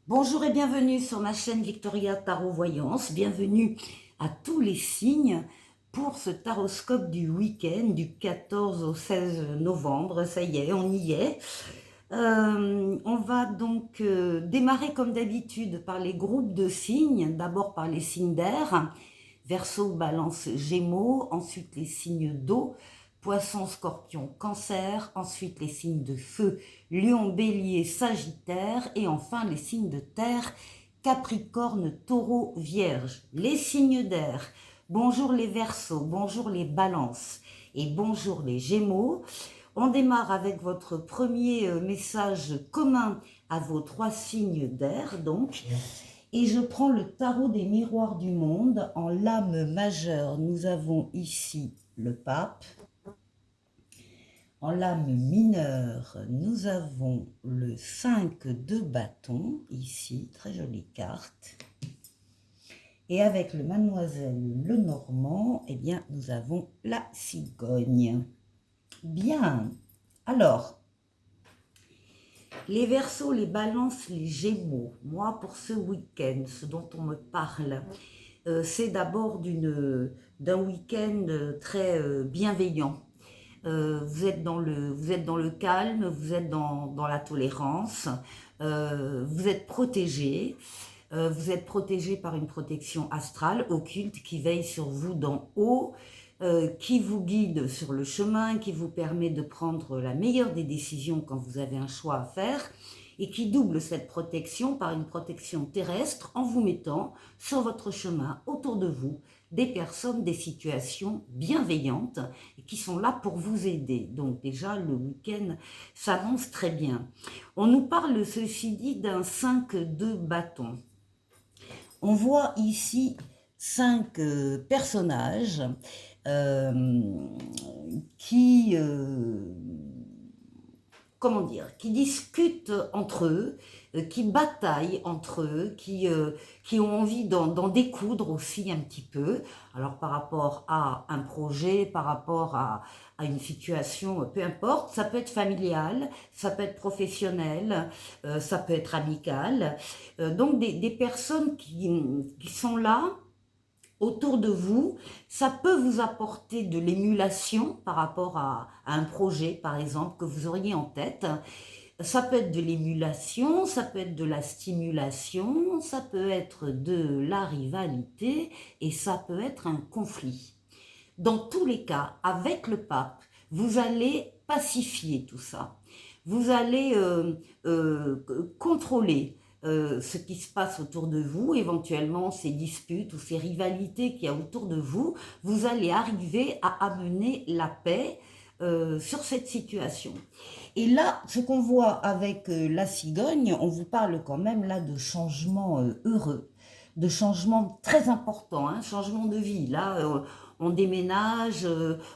Bonjour et bienvenue sur ma chaîne Victoria Tarot Voyance. Bienvenue à tous les signes pour ce taroscope du week-end du 14 au 16 novembre. Ça y est, on y est. On va donc démarrer comme d'habitude par les groupes de signes. D'abord par les signes d'air, Verseau, Balance, Gémeaux. Ensuite les signes d'eau, Poisson, Scorpion, Cancer. Ensuite les signes de feu, Lion, Bélier, Sagittaire. Et enfin les signes de terre, Capricorne, Taureau, Vierge. Les signes d'air, bonjour les Verseaux, bonjour les Balances et bonjour les Gémeaux. On démarre avec votre premier message commun à vos trois signes d'air, donc. Et je prends le tarot des miroirs du monde. En lame majeure, nous avons ici le pape. En lame mineure, nous avons le 5 de bâton, ici, très jolie carte. Et avec le mademoiselle Lenormand, eh bien, nous avons la cigogne. Bien. Alors, les Verseaux, les Balances, les Gémeaux. Moi, pour ce week-end, ce dont on me parle, c'est d'abord d'un week-end très bienveillant. Vous êtes dans le calme, vous êtes dans la tolérance, vous êtes protégé. Vous êtes protégé par une protection astrale, occulte, qui veille sur vous d'en haut, qui vous guide sur le chemin, qui vous permet de prendre la meilleure des décisions quand vous avez un choix à faire, et qui double cette protection par une protection terrestre en vous mettant sur votre chemin, autour de vous, des personnes, des situations bienveillantes et qui sont là pour vous aider. Donc déjà, le week-end s'annonce très bien. On nous parle, ceci dit, d'un 5 de bâton. On voit ici 5 personnages qui, comment dire, qui discutent entre eux, qui bataillent entre eux, qui ont envie d'en découdre aussi un petit peu. Alors par rapport à un projet, par rapport à une situation, peu importe, ça peut être familial, ça peut être professionnel, ça peut être amical. Donc des personnes qui sont là autour de vous, ça peut vous apporter de l'émulation par rapport à un projet, par exemple, que vous auriez en tête. Ça peut être de l'émulation, ça peut être de la stimulation, ça peut être de la rivalité et ça peut être un conflit. Dans tous les cas, avec le pape, vous allez pacifier tout ça. Vous allez contrôler ce qui se passe autour de vous, éventuellement ces disputes ou ces rivalités qu'il y a autour de vous. Vous allez arriver à amener la paix sur cette situation. Et là, ce qu'on voit avec la cigogne, on vous parle quand même là de changements heureux, de changements très importants, hein, changement de vie. Là, on déménage,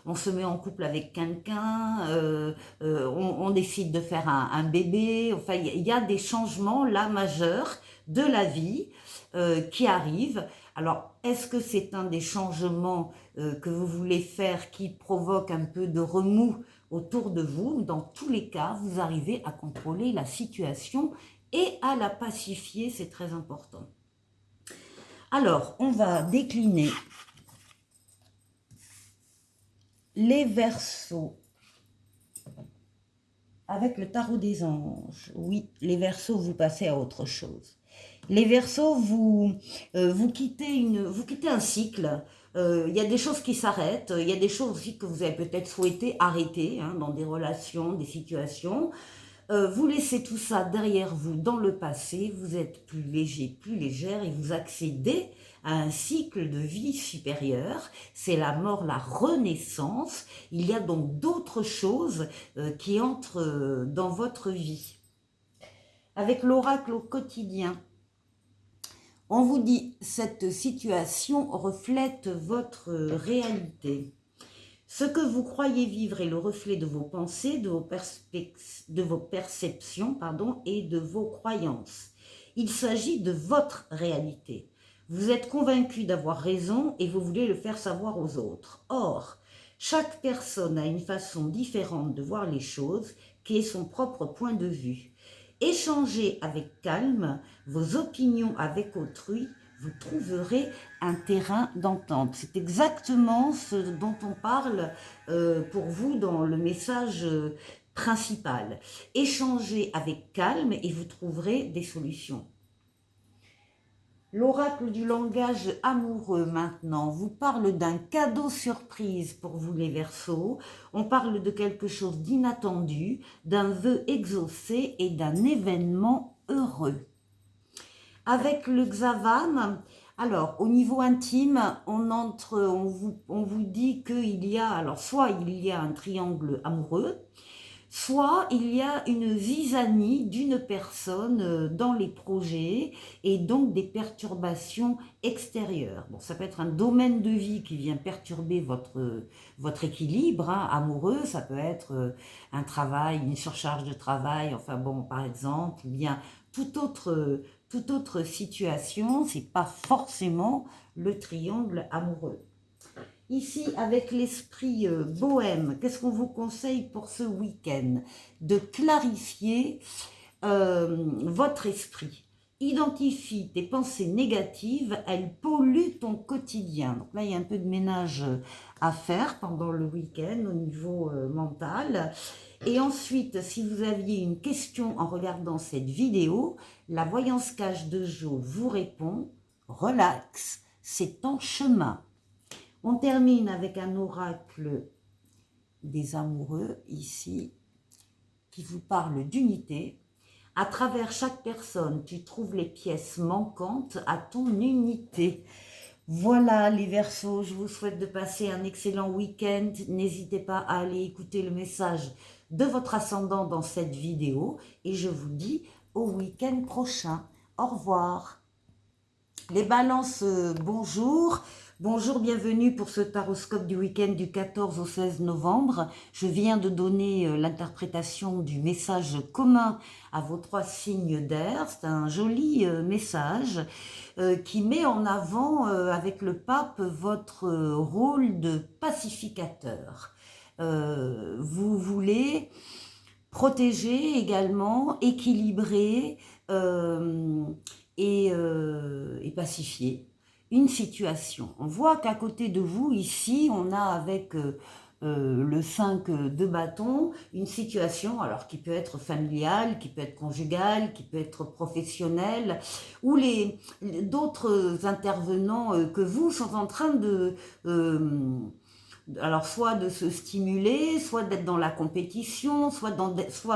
on se met en couple avec quelqu'un, on décide de faire un bébé. Enfin, il y a des changements là majeurs de la vie qui arrivent. Alors, est-ce que c'est un des changements que vous voulez faire qui provoque un peu de remous autour de vous? Dans tous les cas, vous arrivez à contrôler la situation et à la pacifier, c'est très important. Alors, on va décliner les Verseaux avec le tarot des anges. Oui, les Verseaux, vous passez à autre chose. Les Verseaux, vous quittez un cycle. Il y a des choses qui s'arrêtent. Il y a des choses aussi que vous avez peut-être souhaité arrêter, hein, dans des relations, des situations. Vous laissez tout ça derrière vous dans le passé. Vous êtes plus léger, plus légère et vous accédez à un cycle de vie supérieur. C'est la mort, la renaissance. Il y a donc d'autres choses qui entrent dans votre vie. Avec l'oracle au quotidien, on vous dit, cette situation reflète votre réalité. Ce que vous croyez vivre est le reflet de vos pensées, de vos perceptions, et de vos croyances. Il s'agit de votre réalité. Vous êtes convaincu d'avoir raison et vous voulez le faire savoir aux autres. Or, chaque personne a une façon différente de voir les choses qui est son propre point de vue. Échangez avec calme vos opinions avec autrui, vous trouverez un terrain d'entente. C'est exactement ce dont on parle pour vous dans le message principal. Échangez avec calme et vous trouverez des solutions. L'oracle du langage amoureux maintenant vous parle d'un cadeau surprise pour vous les Verseaux. On parle de quelque chose d'inattendu, d'un vœu exaucé et d'un événement heureux. Avec le Xavam, alors au niveau intime, on vous dit qu'il y a, alors soit il y a un triangle amoureux, soit il y a une zizanie d'une personne dans les projets et donc des perturbations extérieures. Bon, ça peut être un domaine de vie qui vient perturber votre équilibre amoureux, ça peut être un travail, une surcharge de travail, enfin bon, par exemple, ou bien toute autre situation, c'est pas forcément le triangle amoureux. Ici, avec l'esprit bohème, qu'est-ce qu'on vous conseille pour ce week-end? De clarifier votre esprit. Identifie tes pensées négatives, elles polluent ton quotidien. Donc là, il y a un peu de ménage à faire pendant le week-end au niveau mental. Et ensuite, si vous aviez une question en regardant cette vidéo, la voyance cache de Jo vous répond, relax, c'est en chemin. On termine avec un oracle des amoureux, ici, qui vous parle d'unité. À travers chaque personne, tu trouves les pièces manquantes à ton unité. Voilà les Verseaux, je vous souhaite de passer un excellent week-end. N'hésitez pas à aller écouter le message de votre ascendant dans cette vidéo. Et je vous dis au week-end prochain. Au revoir. Les balances, bonjour. Bonjour, bienvenue pour ce taroscope du week-end du 14 au 16 novembre. Je viens de donner l'interprétation du message commun à vos 3 signes d'air. C'est un joli message qui met en avant avec le pape votre rôle de pacificateur. Vous voulez protéger également, équilibrer et pacifier une situation. On voit qu'à côté de vous, ici, on a avec le 5 de bâton, une situation alors qui peut être familiale, qui peut être conjugale, qui peut être professionnelle, où d'autres intervenants que vous sont en train de... alors soit de se stimuler, soit d'être dans la compétition, soit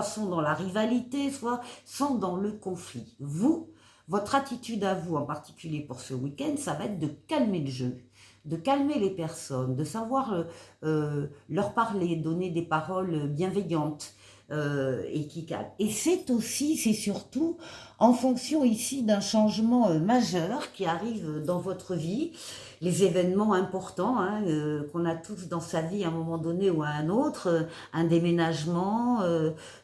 sont dans la rivalité, soit sont dans le conflit. Votre attitude à vous, en particulier pour ce week-end, ça va être de calmer le jeu, de calmer les personnes, de savoir leur parler, donner des paroles bienveillantes et qui calment. Et c'est surtout en fonction ici d'un changement majeur qui arrive dans votre vie, les événements importants qu'on a tous dans sa vie à un moment donné ou à un autre, un déménagement,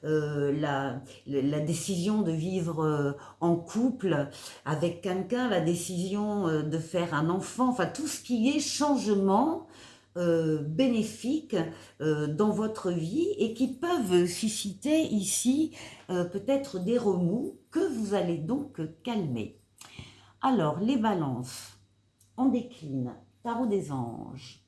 la décision de vivre en couple avec quelqu'un, la décision de faire un enfant, enfin tout ce qui est changement bénéfique dans votre vie et qui peuvent susciter ici peut-être des remous que vous allez donc calmer. Alors, les balances, on décline, tarot des anges.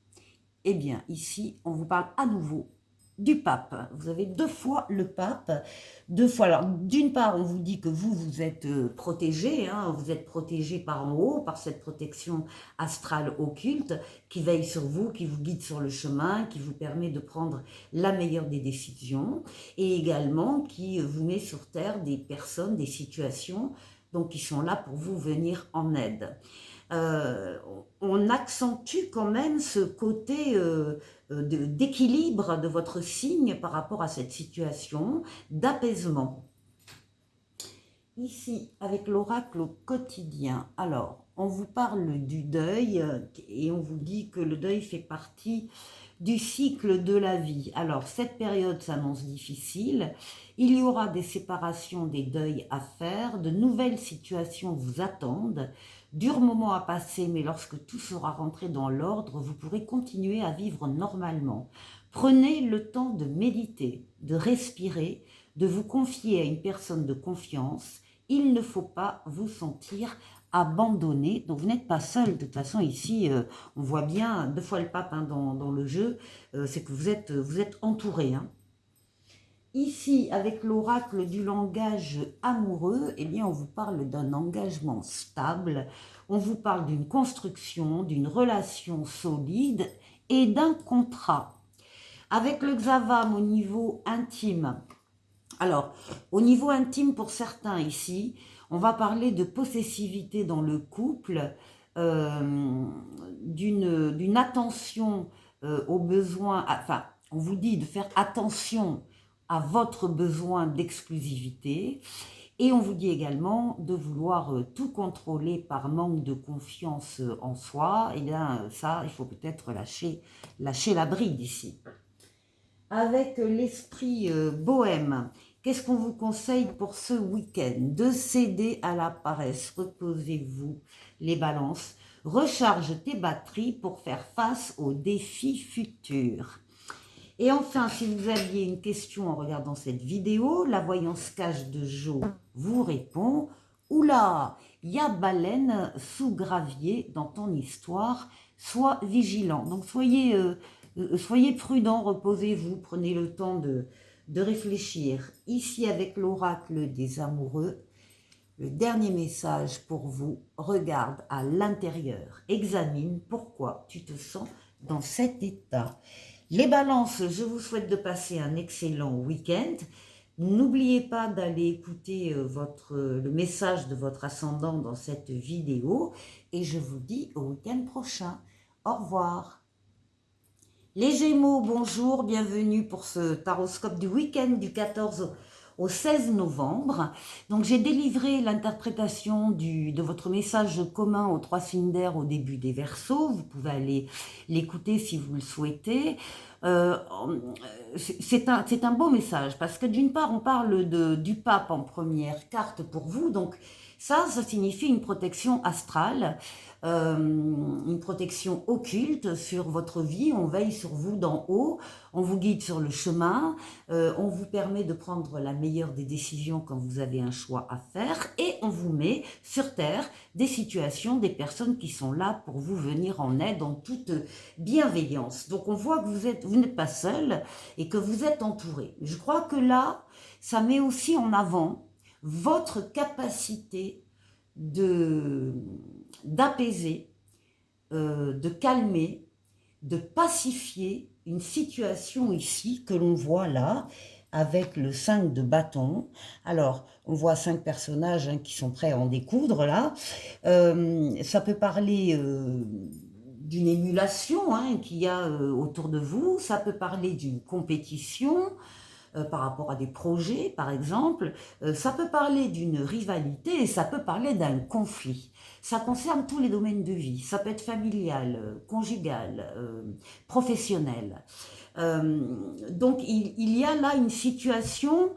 Eh bien, ici, on vous parle à nouveau du pape. Vous avez 2 fois le pape, 2 fois. Alors, d'une part, on vous dit que vous êtes protégé, vous êtes protégé par en haut, par cette protection astrale occulte qui veille sur vous, qui vous guide sur le chemin, qui vous permet de prendre la meilleure des décisions et également qui vous met sur terre des personnes, des situations donc qui sont là pour vous venir en aide. On accentue quand même ce côté d'équilibre de votre signe par rapport à cette situation, d'apaisement. Ici, avec l'oracle au quotidien, alors, on vous parle du deuil et on vous dit que le deuil fait partie du cycle de la vie. Alors, cette période s'annonce difficile. Il y aura des séparations, des deuils à faire, de nouvelles situations vous attendent. Durs moments à passer, mais lorsque tout sera rentré dans l'ordre, vous pourrez continuer à vivre normalement. Prenez le temps de méditer, de respirer, de vous confier à une personne de confiance. Il ne faut pas vous sentir abandonné. Donc vous n'êtes pas seul. De toute façon, ici, on voit bien, 2 fois le pape hein, dans le jeu, c'est que vous êtes entouré. Hein. Ici, avec l'oracle du langage amoureux, eh bien, on vous parle d'un engagement stable, on vous parle d'une construction, d'une relation solide et d'un contrat. Avec le Xavam au niveau intime, alors, au niveau intime pour certains ici, on va parler de possessivité dans le couple, d'une attention aux besoins, enfin, on vous dit de faire attention à votre besoin d'exclusivité et on vous dit également de vouloir tout contrôler par manque de confiance en soi. Et bien ça, il faut peut-être lâcher la bride ici. Avec l'esprit bohème, qu'est-ce qu'on vous conseille pour ce week-end? De céder à la paresse. Reposez-vous, les balances. Recharge tes batteries pour faire face aux défis futurs. Et enfin, si vous aviez une question en regardant cette vidéo, la voyance cache de Jo vous répond. Oula, il y a baleine sous gravier dans ton histoire, sois vigilant. Donc soyez prudent, reposez-vous, prenez le temps de réfléchir. Ici avec l'oracle des amoureux, le dernier message pour vous, regarde à l'intérieur, examine pourquoi tu te sens dans cet état. Les balances, je vous souhaite de passer un excellent week-end. N'oubliez pas d'aller écouter le message de votre ascendant dans cette vidéo et je vous dis au week-end prochain. Au revoir. Les Gémeaux, bonjour, bienvenue pour ce taroscope du week-end du 14 au 16 novembre. Donc j'ai délivré l'interprétation de votre message commun aux 3 signes d'air au début des Verseaux. Vous pouvez aller l'écouter si vous le souhaitez. C'est un beau message parce que d'une part on parle du pape en première carte pour vous, donc ça signifie une protection astrale, une protection occulte sur votre vie. On veille sur vous d'en haut, on vous guide sur le chemin, on vous permet de prendre la meilleure des décisions quand vous avez un choix à faire et on vous met sur terre des situations, des personnes qui sont là pour vous venir en aide en toute bienveillance. Donc on voit que vous n'êtes pas seul et que vous êtes entouré. Je crois que là, ça met aussi en avant votre capacité d'apaiser, de calmer, de pacifier une situation ici que l'on voit là avec le 5 de bâton. Alors, on voit 5 personnages hein, qui sont prêts à en découdre là. Ça peut parler d'une émulation hein, qu'il y a autour de vous. Ça peut parler d'une compétition par rapport à des projets, par exemple. Ça peut parler d'une rivalité et ça peut parler d'un conflit. Ça concerne tous les domaines de vie. Ça peut être familial, conjugal, professionnel. Donc, il y a là une situation...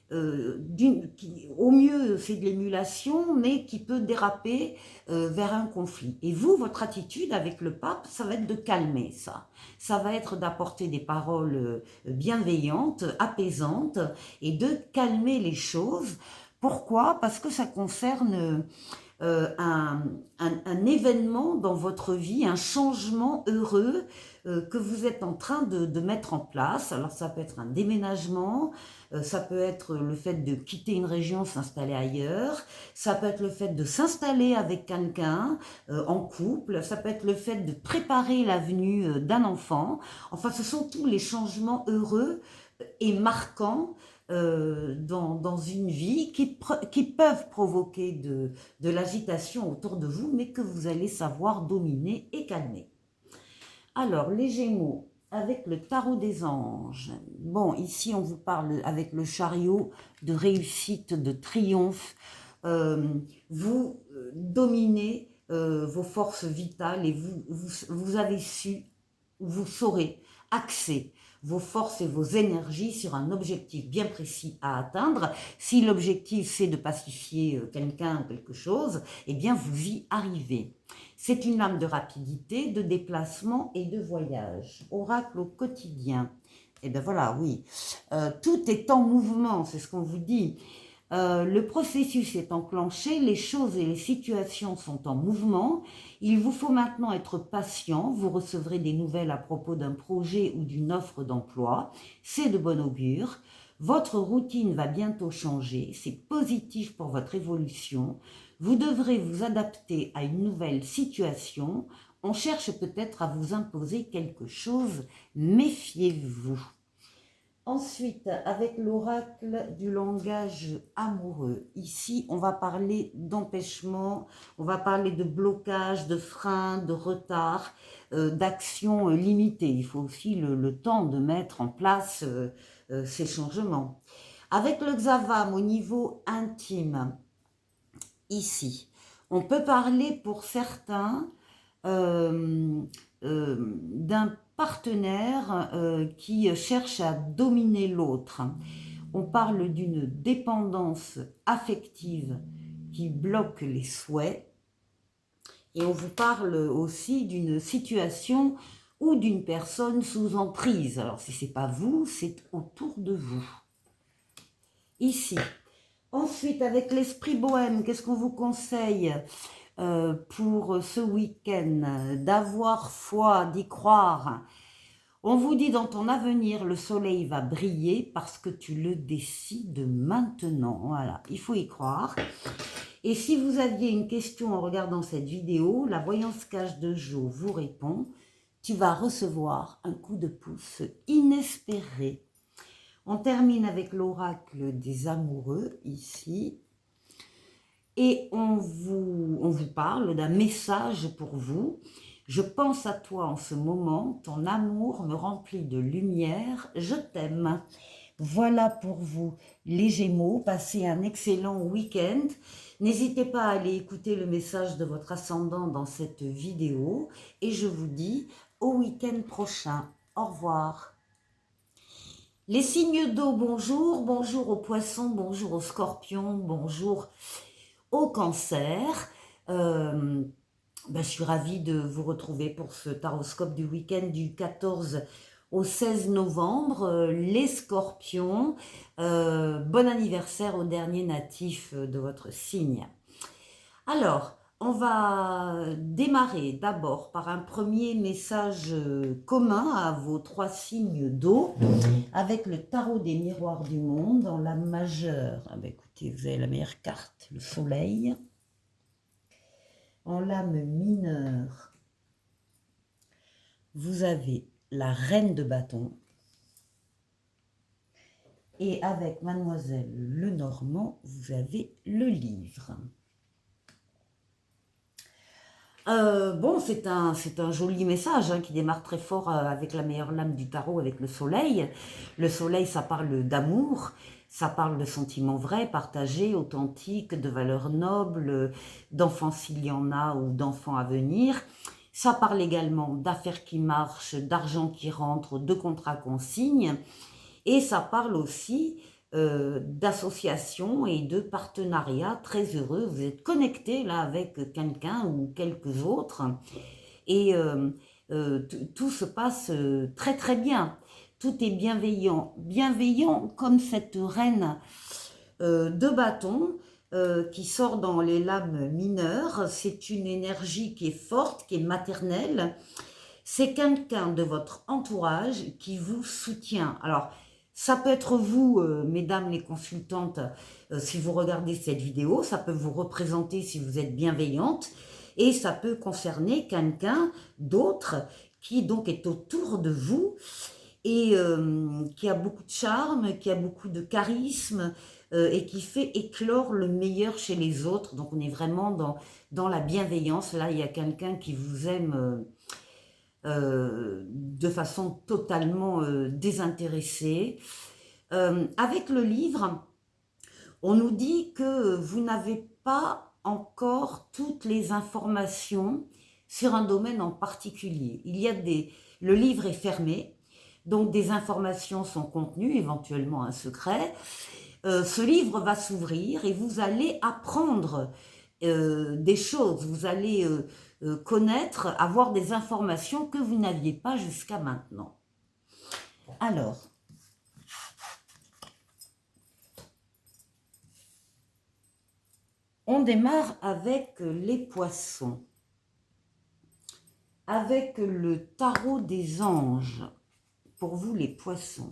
au mieux c'est de l'émulation mais qui peut déraper vers un conflit et vous, votre attitude avec le pape, ça va être de calmer ça va être d'apporter des paroles bienveillantes, apaisantes et de calmer les choses. Pourquoi? Parce que ça concerne un événement dans votre vie, un changement heureux que vous êtes en train de mettre en place. Alors ça peut être un déménagement, ça peut être le fait de quitter une région, s'installer ailleurs, ça peut être le fait de s'installer avec quelqu'un en couple, ça peut être le fait de préparer la venue d'un enfant. Enfin, ce sont tous les changements heureux et marquants dans une vie qui peuvent provoquer de l'agitation autour de vous, mais que vous allez savoir dominer et calmer. Alors, les Gémeaux, avec le tarot des anges, bon, ici on vous parle avec le chariot de réussite, de triomphe. Vous dominez vos forces vitales et vous avez su, vous saurez axer vos forces et vos énergies sur un objectif bien précis à atteindre. Si l'objectif c'est de pacifier quelqu'un, quelque chose, eh bien vous y arrivez. C'est une âme de rapidité, de déplacement et de voyage. Oracle au quotidien. Et bien voilà, oui. Tout est en mouvement, c'est ce qu'on vous dit. Le processus est enclenché, les choses et les situations sont en mouvement. Il vous faut maintenant être patient. Vous recevrez des nouvelles à propos d'un projet ou d'une offre d'emploi. C'est de bon augure. Votre routine va bientôt changer. C'est positif pour votre évolution. Vous devrez vous adapter à une nouvelle situation. On cherche peut-être à vous imposer quelque chose. Méfiez-vous. Ensuite, avec l'oracle du langage amoureux, ici, on va parler d'empêchement, on va parler de blocage, de frein, de retard, d'action limitée. Il faut aussi le temps de mettre en place ces changements. Avec le Xavam au niveau intime, ici, on peut parler pour certains d'un partenaire qui cherche à dominer l'autre. On parle d'une dépendance affective qui bloque les souhaits. Et on vous parle aussi d'une situation ou d'une personne sous emprise. Alors si ce n'est pas vous, c'est autour de vous. Ici. Ensuite, avec l'esprit bohème, qu'est-ce qu'on vous conseille pour ce week-end? D'avoir foi, d'y croire. On vous dit dans ton avenir, le soleil va briller parce que tu le décides maintenant. Voilà, il faut y croire. Et si vous aviez une question en regardant cette vidéo, la voyance cache de Jo vous répond. Tu vas recevoir un coup de pouce inespéré. On termine avec l'oracle des amoureux, ici. Et on vous parle d'un message pour vous. Je pense à toi en ce moment, ton amour me remplit de lumière, je t'aime. Voilà pour vous les Gémeaux, passez un excellent week-end. N'hésitez pas à aller écouter le message de votre ascendant dans cette vidéo. Et je vous dis au week-end prochain. Au revoir. Les signes d'eau, bonjour. Bonjour aux poissons, bonjour aux scorpions, bonjour au cancer. Je suis ravie de vous retrouver pour ce taroscope du week-end du 14 au 16 novembre. Les scorpions, bon anniversaire au dernier natif de votre signe. Alors, on va démarrer d'abord par un premier message commun à vos 3 signes d'eau avec le tarot des miroirs du monde en lame majeure. Écoutez, vous avez la meilleure carte, le soleil. En lame mineure, vous avez la reine de bâton. Et avec Mademoiselle Lenormand, vous avez le livre. C'est un joli message qui démarre très fort avec la meilleure lame du tarot, avec le soleil. Le soleil, ça parle d'amour, ça parle de sentiments vrais, partagés, authentiques, de valeurs nobles, d'enfants s'il y en a ou d'enfants à venir. Ça parle également d'affaires qui marchent, d'argent qui rentre, de contrats qu'on signe. Et ça parle aussi d'associations et de partenariats très heureux. Vous êtes connecté là avec quelqu'un ou quelques autres et tout se passe très très bien. Tout est bienveillant. Bienveillant comme cette reine de bâton qui sort dans les lames mineures. C'est une énergie qui est forte, qui est maternelle. C'est quelqu'un de votre entourage qui vous soutient. Alors, ça peut être vous, mesdames les consultantes, si vous regardez cette vidéo, ça peut vous représenter si vous êtes bienveillante, et ça peut concerner quelqu'un d'autre qui donc est autour de vous et qui a beaucoup de charme, qui a beaucoup de charisme et qui fait éclore le meilleur chez les autres. Donc on est vraiment dans la bienveillance. Là, il y a quelqu'un qui vous aime de façon totalement désintéressée. Avec le livre, on nous dit que vous n'avez pas encore toutes les informations sur un domaine en particulier. Le livre est fermé, donc des informations sont contenues, éventuellement un secret. Ce livre va s'ouvrir et vous allez apprendre des choses, vous allez connaître, avoir des informations que vous n'aviez pas jusqu'à maintenant. Alors, On démarre avec les poissons. Avec le tarot des anges, pour vous les poissons,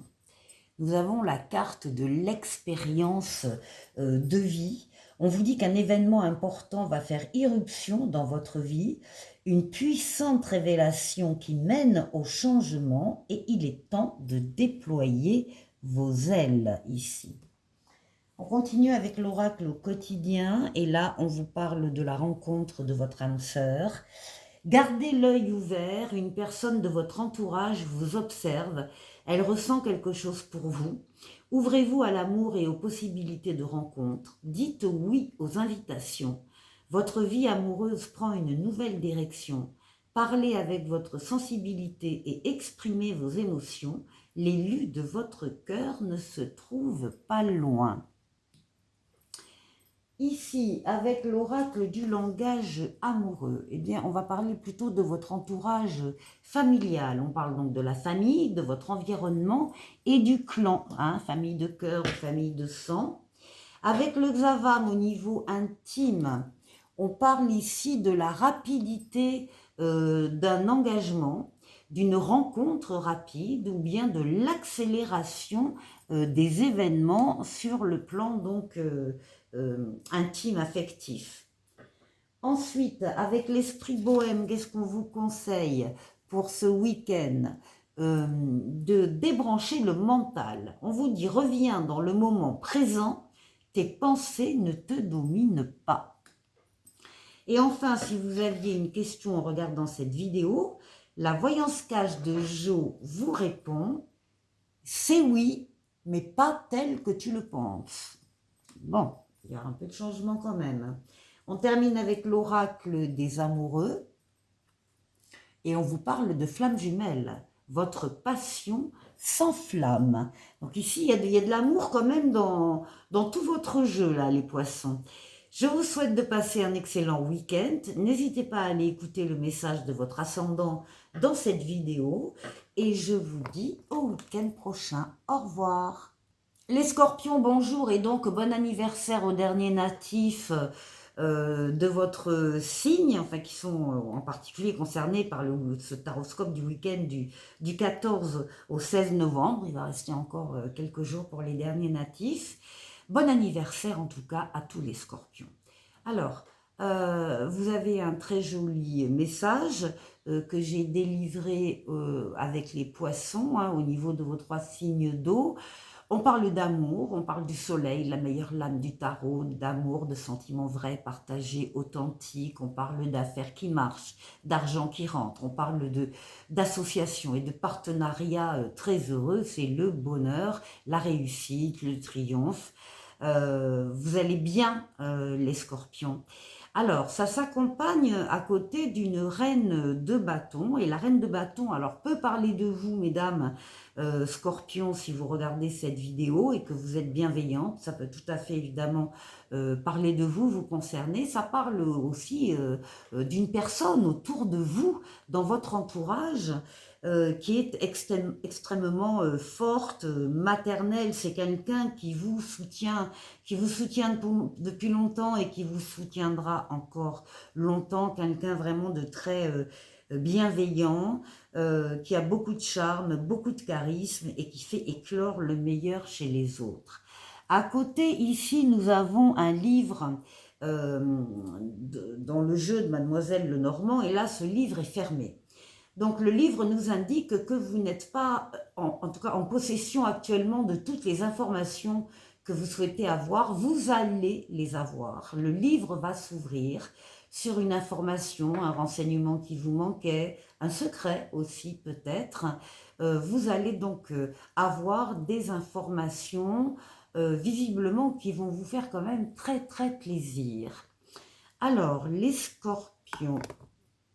nous avons la carte de l'expérience de vie. On vous dit qu'un événement important va faire irruption dans votre vie, une puissante révélation qui mène au changement et il est temps de déployer vos ailes ici. On continue avec l'oracle au quotidien et là on vous parle de la rencontre de votre âme sœur. Gardez l'œil ouvert, une personne de votre entourage vous observe, elle ressent quelque chose pour vous. Ouvrez-vous à l'amour et aux possibilités de rencontre. Dites oui aux invitations. Votre vie amoureuse prend une nouvelle direction. Parlez avec votre sensibilité et exprimez vos émotions. L'élu de votre cœur ne se trouve pas loin. Ici, avec l'oracle du langage amoureux, eh bien, on va parler plutôt de votre entourage familial. On parle donc de la famille, de votre environnement et du clan, hein, famille de cœur ou famille de sang. Avec le Xavam au niveau intime, on parle ici de la rapidité d'un engagement, d'une rencontre rapide ou bien de l'accélération des événements sur le plan donc intime, affectif. Ensuite, avec l'esprit bohème, qu'est-ce qu'on vous conseille pour ce week-end? De débrancher le mental. On vous dit, reviens dans le moment présent, tes pensées ne te dominent pas. Et enfin, si vous aviez une question en regardant cette vidéo, la voyance cache de Jo vous répond, c'est oui, mais pas tel que tu le penses. Bon, il y a un peu de changement quand même. On termine avec l'oracle des amoureux et on vous parle de flamme jumelle. Votre passion s'enflamme. Donc ici, il y a de l'amour quand même dans tout votre jeu, là, les poissons. Je vous souhaite de passer un excellent week-end. N'hésitez pas à aller écouter le message de votre ascendant dans cette vidéo. Et je vous dis au week-end prochain. Au revoir. Les scorpions, bonjour et donc bon anniversaire aux derniers natifs de votre signe, enfin qui sont en particulier concernés par ce taroscope du week-end du 14 au 16 novembre. Il va rester encore quelques jours pour les derniers natifs. Bon anniversaire en tout cas à tous les scorpions. Alors, vous avez un très joli message que j'ai délivré avec les poissons hein, au niveau de vos 3 signes d'eau. On parle d'amour, on parle du soleil, la meilleure lame du tarot, d'amour, de sentiments vrais, partagés, authentiques. On parle d'affaires qui marchent, d'argent qui rentre. On parle d'associations et de partenariats très heureux. C'est le bonheur, la réussite, le triomphe. Vous allez bien, les scorpions. Alors, ça s'accompagne à côté d'une reine de bâton. Et la reine de bâton, alors, peut parler de vous, mesdames scorpions, si vous regardez cette vidéo et que vous êtes bienveillante. Ça peut tout à fait, évidemment, parler de vous, vous concerner. Ça parle aussi d'une personne autour de vous, dans votre entourage, qui est extrêmement forte, maternelle. C'est quelqu'un qui vous soutient depuis longtemps et qui vous soutiendra encore longtemps. Quelqu'un vraiment de très bienveillant, qui a beaucoup de charme, beaucoup de charisme et qui fait éclore le meilleur chez les autres. À côté, ici, nous avons un livre dans le jeu de Mademoiselle Lenormand et là, ce livre est fermé. Donc le livre nous indique que vous n'êtes pas, en tout cas en possession actuellement de toutes les informations que vous souhaitez avoir, vous allez les avoir. Le livre va s'ouvrir sur une information, un renseignement qui vous manquait, un secret aussi peut-être. Vous allez donc avoir des informations visiblement qui vont vous faire quand même très très plaisir. Alors les scorpions,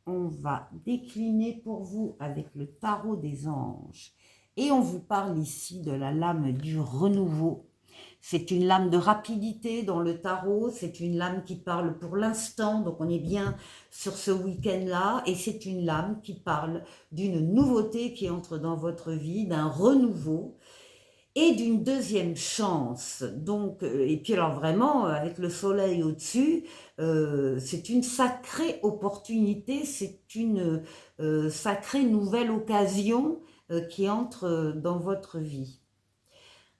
on va décliner pour vous avec le tarot des anges. Et on vous parle ici de la lame du renouveau. C'est une lame de rapidité dans le tarot. C'est une lame qui parle pour l'instant. Donc on est bien sur ce week-end-là. Et c'est une lame qui parle d'une nouveauté qui entre dans votre vie, d'un renouveau. et d'une deuxième chance. Donc, et puis alors vraiment, avec le soleil au-dessus, c'est une sacrée opportunité, c'est une sacrée nouvelle occasion qui entre dans votre vie.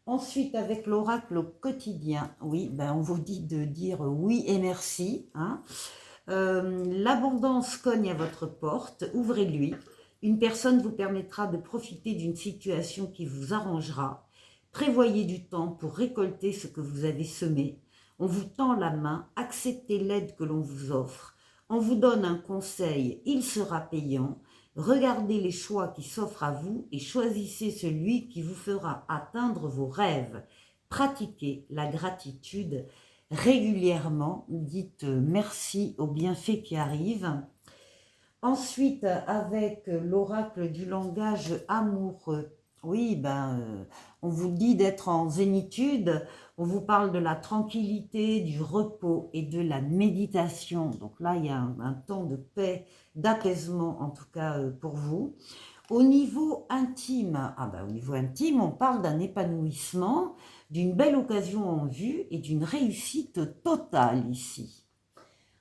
Ensuite, avec l'oracle au quotidien, oui, ben on vous dit de dire oui et merci. Hein. L'abondance cogne à votre porte, ouvrez-lui. Une personne vous permettra de profiter d'une situation qui vous arrangera. Prévoyez du temps pour récolter ce que vous avez semé. On vous tend la main, acceptez l'aide que l'on vous offre. On vous donne un conseil, il sera payant. Regardez les choix qui s'offrent à vous et choisissez celui qui vous fera atteindre vos rêves. Pratiquez la gratitude régulièrement, dites merci aux bienfaits qui arrivent. Ensuite, avec l'oracle du langage amoureux, oui, on vous dit d'être en zénitude, on vous parle de la tranquillité, du repos et de la méditation. Donc là, il y a un temps de paix, d'apaisement en tout cas pour vous. Au niveau intime, au niveau intime, on parle d'un épanouissement, d'une belle occasion en vue et d'une réussite totale ici.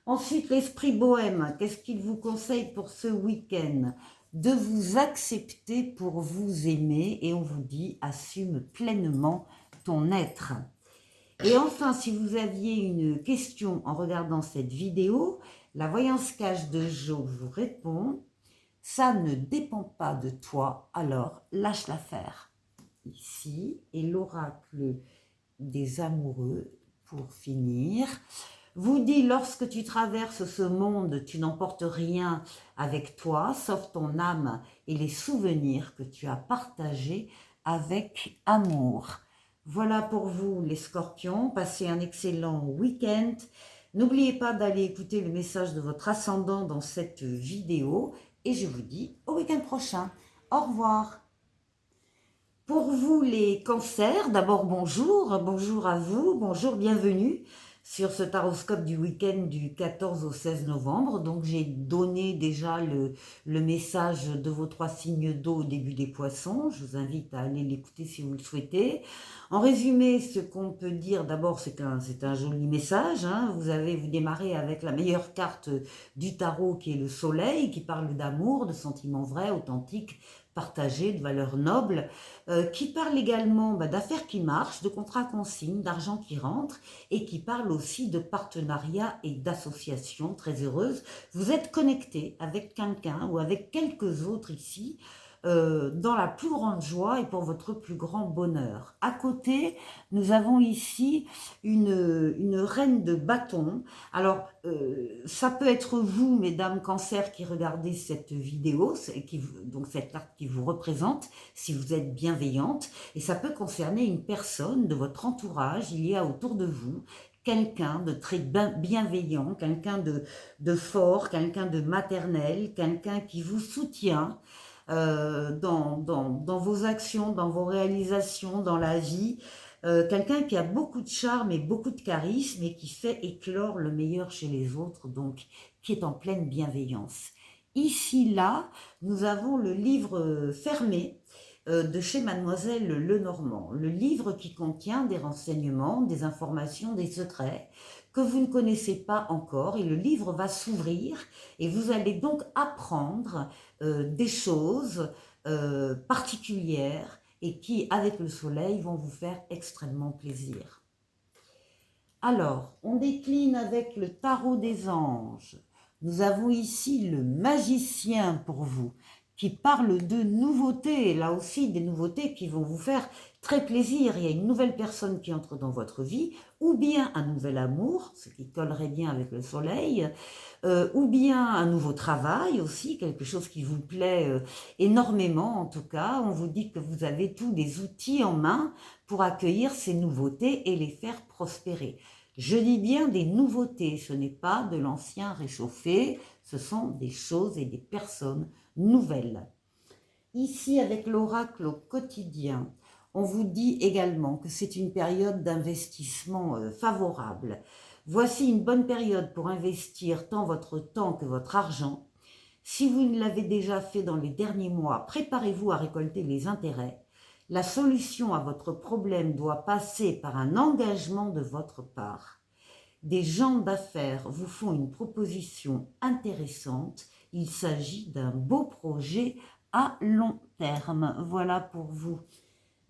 Ensuite, l'esprit bohème, qu'est-ce qu'il vous conseille pour ce week-end? De vous accepter pour vous aimer et on vous dit assume pleinement ton être. Et enfin, si vous aviez une question en regardant cette vidéo, la voyance cache de Jo vous répond « Ça ne dépend pas de toi, alors lâche l'affaire » ici. Et l'oracle des amoureux, pour finir, vous dit, lorsque tu traverses ce monde, tu n'emportes rien avec toi, sauf ton âme et les souvenirs que tu as partagés avec amour. Voilà pour vous les scorpions, passez un excellent week-end. N'oubliez pas d'aller écouter le message de votre ascendant dans cette vidéo et je vous dis au week-end prochain. Au revoir. Pour vous les cancers, d'abord bonjour à vous, bonjour, bienvenue sur ce taroscope du week-end du 14 au 16 novembre. Donc j'ai donné déjà le message de vos 3 signes d'eau au début des poissons. Je vous invite à aller l'écouter si vous le souhaitez. En résumé, ce qu'on peut dire d'abord, c'est un joli message. Hein. Vous démarrez avec la meilleure carte du tarot qui est le soleil, qui parle d'amour, de sentiments vrais, authentiques, partagés, de valeurs nobles, qui parle également d'affaires qui marchent, de contrats consignes, d'argent qui rentre, et qui parle aussi de partenariats et d'associations très heureuses. Vous êtes connecté avec quelqu'un ou avec quelques autres ici, dans la plus grande joie et pour votre plus grand bonheur. À côté, nous avons ici une reine de bâton. Alors, ça peut être vous, mesdames cancer, qui regardez cette vidéo, donc cette carte qui vous représente, si vous êtes bienveillante, et ça peut concerner une personne de votre entourage, il y a autour de vous quelqu'un de très bienveillant, quelqu'un de fort, quelqu'un de maternel, quelqu'un qui vous soutient, dans vos actions, dans vos réalisations, dans la vie, quelqu'un qui a beaucoup de charme et beaucoup de charisme et qui fait éclore le meilleur chez les autres, donc qui est en pleine bienveillance. Ici, là, nous avons le livre fermé de chez Mademoiselle Lenormand, le livre qui contient des renseignements, des informations, des secrets que vous ne connaissez pas encore, et le livre va s'ouvrir et vous allez donc apprendre des choses particulières et qui, avec le soleil, vont vous faire extrêmement plaisir. Alors, on décline avec le tarot des anges. Nous avons ici le magicien pour vous, qui parle de nouveautés, là aussi des nouveautés qui vont vous faire très plaisir. Il y a une nouvelle personne qui entre dans votre vie, ou bien un nouvel amour, ce qui collerait bien avec le soleil, ou bien un nouveau travail aussi, quelque chose qui vous plaît énormément en tout cas. On vous dit que vous avez tous les outils en main pour accueillir ces nouveautés et les faire prospérer. Je dis bien des nouveautés, ce n'est pas de l'ancien réchauffé, ce sont des choses et des personnes nouvelles. Ici, avec l'oracle au quotidien, on vous dit également que c'est une période d'investissement favorable. Voici une bonne période pour investir tant votre temps que votre argent. Si vous ne l'avez déjà fait dans les derniers mois, préparez-vous à récolter les intérêts. La solution à votre problème doit passer par un engagement de votre part. Des gens d'affaires vous font une proposition intéressante. Il s'agit d'un beau projet à long terme. Voilà pour vous.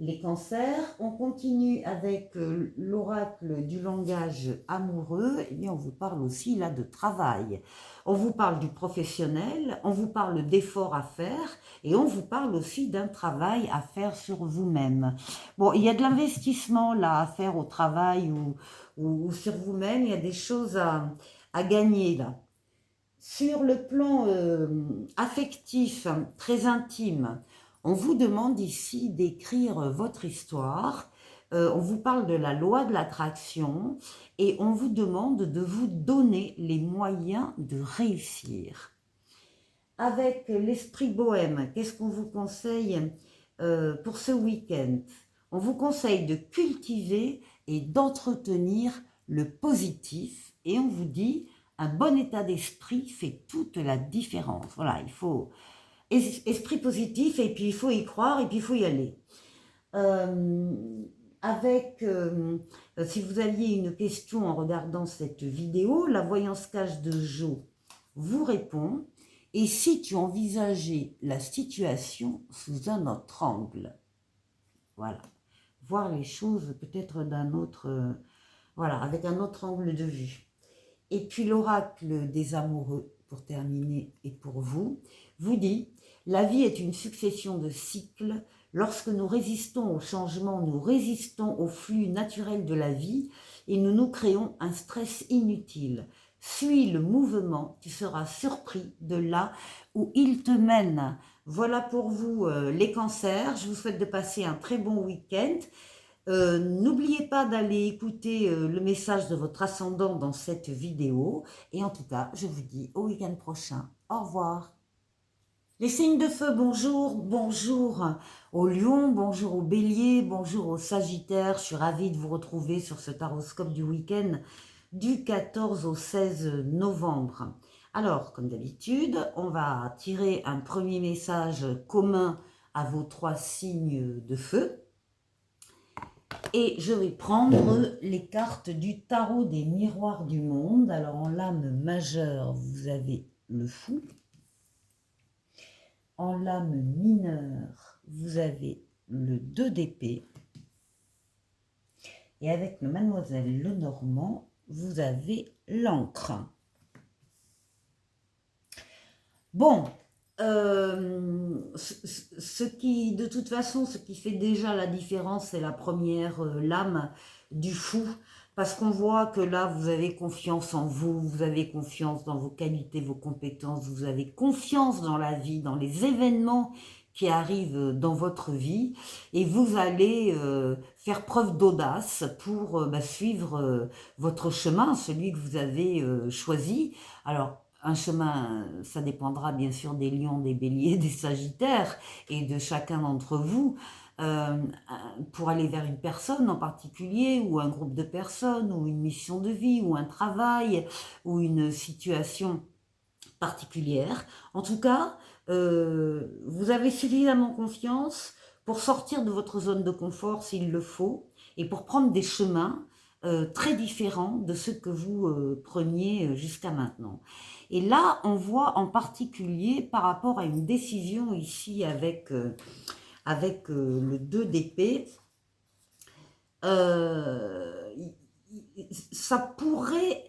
Les cancers, on continue avec l'oracle du langage amoureux. Eh bien, on vous parle aussi là de travail. On vous parle du professionnel, on vous parle d'efforts à faire et on vous parle aussi d'un travail à faire sur vous-même. Bon, il y a de l'investissement là à faire au travail ou sur vous-même. Il y a des choses à gagner là. Sur le plan affectif, très intime, on vous demande ici d'écrire votre histoire. On vous parle de la loi de l'attraction et on vous demande de vous donner les moyens de réussir. Avec l'esprit bohème, qu'est-ce qu'on vous conseille pour ce week-end? On vous conseille de cultiver et d'entretenir le positif et on vous dit un bon état d'esprit fait toute la différence. Voilà, il faut esprit positif et puis il faut y croire et puis il faut y aller. Si vous aviez une question en regardant cette vidéo, la voyance cache de Jo vous répond. Et si tu envisageais la situation sous un autre angle? Voilà. Voir les choses peut-être d'un autre, voilà, avec un autre angle de vue. Et puis l'oracle des amoureux, pour terminer et pour vous, vous dit « La vie est une succession de cycles. Lorsque nous résistons au changement, nous résistons au flux naturel de la vie et nous nous créons un stress inutile. Suis le mouvement, tu seras surpris de là où il te mène. » Voilà pour vous les cancers. Je vous souhaite de passer un très bon week-end. N'oubliez pas d'aller écouter le message de votre ascendant dans cette vidéo. Et en tout cas, je vous dis au week-end prochain. Au revoir. Les signes de feu, bonjour. Bonjour au lion, bonjour au bélier, bonjour au sagittaire. Je suis ravie de vous retrouver sur ce taroscope du week-end du 14 au 16 novembre. Alors, comme d'habitude, on va tirer un premier message commun à vos 3 signes de feu. Et je vais prendre les cartes du tarot des miroirs du monde. Alors en lame majeure, vous avez le fou. En lame mineure, vous avez le 2 d'épée. Et avec le Mademoiselle Lenormand, vous avez l'encre. Bon, ce qui, de toute façon, ce qui fait déjà la différence, c'est la première lame du fou. Parce qu'on voit que là, vous avez confiance en vous, vous avez confiance dans vos qualités, vos compétences, vous avez confiance dans la vie, dans les événements qui arrivent dans votre vie. Et vous allez faire preuve d'audace pour suivre votre chemin, celui que vous avez choisi. Alors, un chemin, ça dépendra bien sûr des lions, des béliers, des sagittaires et de chacun d'entre vous pour aller vers une personne en particulier ou un groupe de personnes ou une mission de vie ou un travail ou une situation particulière. En tout cas, vous avez suffisamment confiance pour sortir de votre zone de confort s'il le faut et pour prendre des chemins très différents de ceux que vous preniez jusqu'à maintenant. Et là, on voit en particulier par rapport à une décision ici avec le 2 d'épée, ça pourrait